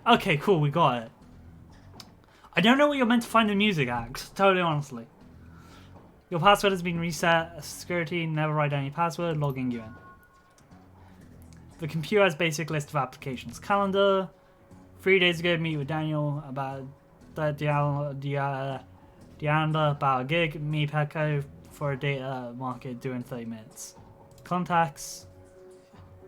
Okay, cool, we got it. I don't know what you're meant to find the music at, totally honestly. Your password has been reset. Security, never write down your password, logging you in. The computer has basic list of applications. Calendar. 3 days ago, meet with Daniel about Diana about a gig. Me, Pecco, for a data market doing 30 minutes. Contacts.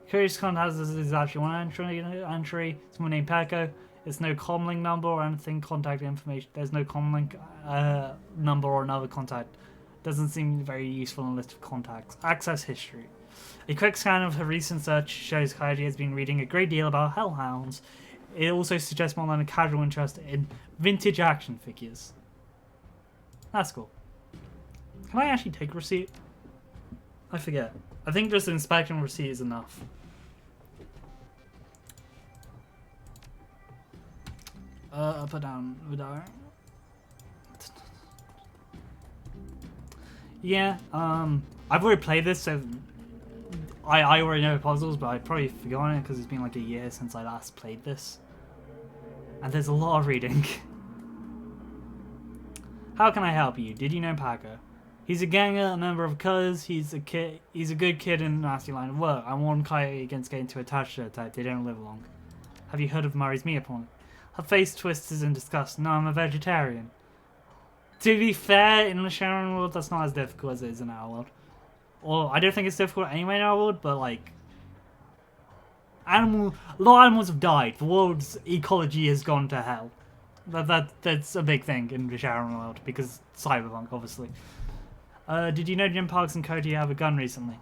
Curious contacts is actually one entry. Someone named Pecco. There's no comlink number or anything. Contact information. There's no comlink number or another contact. Doesn't seem very useful in a list of contacts. Access history. A quick scan of her recent search shows Kaiji has been reading a great deal about hellhounds. It also suggests more than a casual interest in vintage action figures. That's cool. Can I actually take a receipt? I forget. I think just inspecting receipt is enough. Up or down? Yeah, I've already played this, so I already know the puzzles, but I've probably forgotten it because it's been like a year since I last played this. And there's a lot of reading. How can I help you? Did you know Paco? He's a ganger, a member of Cuz. He's a good kid in a nasty line of work. I warn Coyote against getting too attached to her type. They don't live long. Have you heard of Murray's meat opponent? Her face twists in disgust. No, I'm a vegetarian. To be fair, in the Shadowrun world, that's not as difficult as it is in our world. Or I don't think it's difficult anyway in our world, but like, a lot of animals have died. The world's ecology has gone to hell. That's a big thing in the Shadowrun world because cyberpunk, obviously. Did you know Jim Parks and Cody have a gun recently?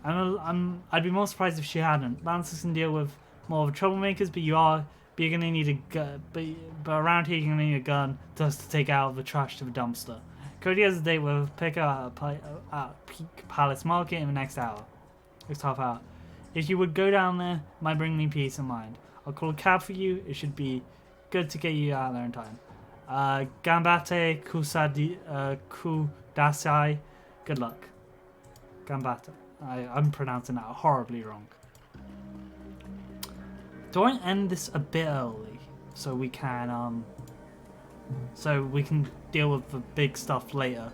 I'd be more surprised if she hadn't. Lancers can deal with more of the troublemakers, but you're gonna need a gun. But around here, you're gonna need a gun just to take out the trash to the dumpster. Cody has a date with Pickup at Peak Palace Market in the next hour. Next half hour. If you would go down there, it might bring me peace of mind. I'll call a cab for you. It should be good to get you out there in time. Gambate Kudasai. Good luck. Gambate. I'm pronouncing that horribly wrong. Do I end this a bit early so we can deal with the big stuff later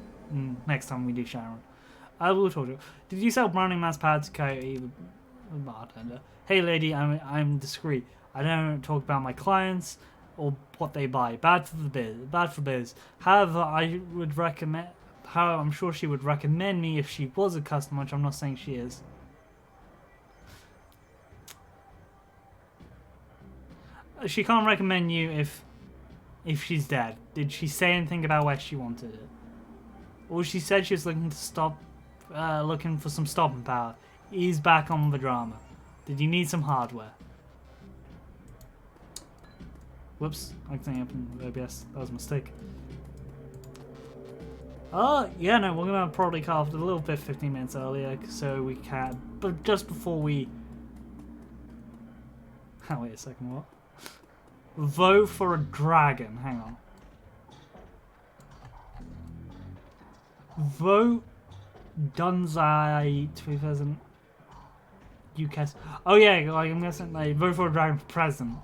next time we do Shadowrun? I will talk to you. Did you sell Browning Mass Pad to Coyote the bartender? Hey lady, I'm discreet. I don't talk about my clients or what they buy. Bad for the biz. Bad for biz. However, I'm sure she would recommend me if she was a customer, which I'm not saying she is. She can't recommend you if she's dead. Did she say anything about where she wanted it? Or she said she was looking for some stopping power. Ease back on the drama. Did you need some hardware? Whoops, I think up in OBS. That was a mistake. Yeah, no, we're gonna probably cut off a little bit 15 minutes earlier so we can, but just before we. Oh, wait a second, what? Vote for a dragon. Hang on. Vote Dunzai 2000 UK. Oh yeah, like I'm guessing like vote for a dragon for president.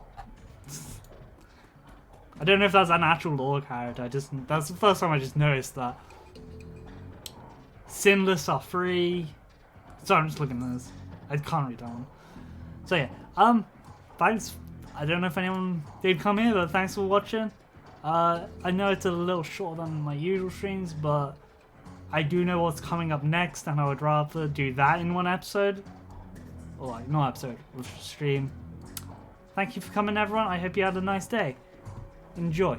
I don't know if that's an actual lore character. That's the first time I just noticed that. Sinless are free. Sorry, I'm just looking at this. I can't read that one. So yeah, thanks. I don't know if anyone did come here, but thanks for watching. I know it's a little shorter than my usual streams, but I do know what's coming up next, and I would rather do that in one episode. Or like, not episode, stream. Thank you for coming, everyone. I hope you had a nice day. Enjoy.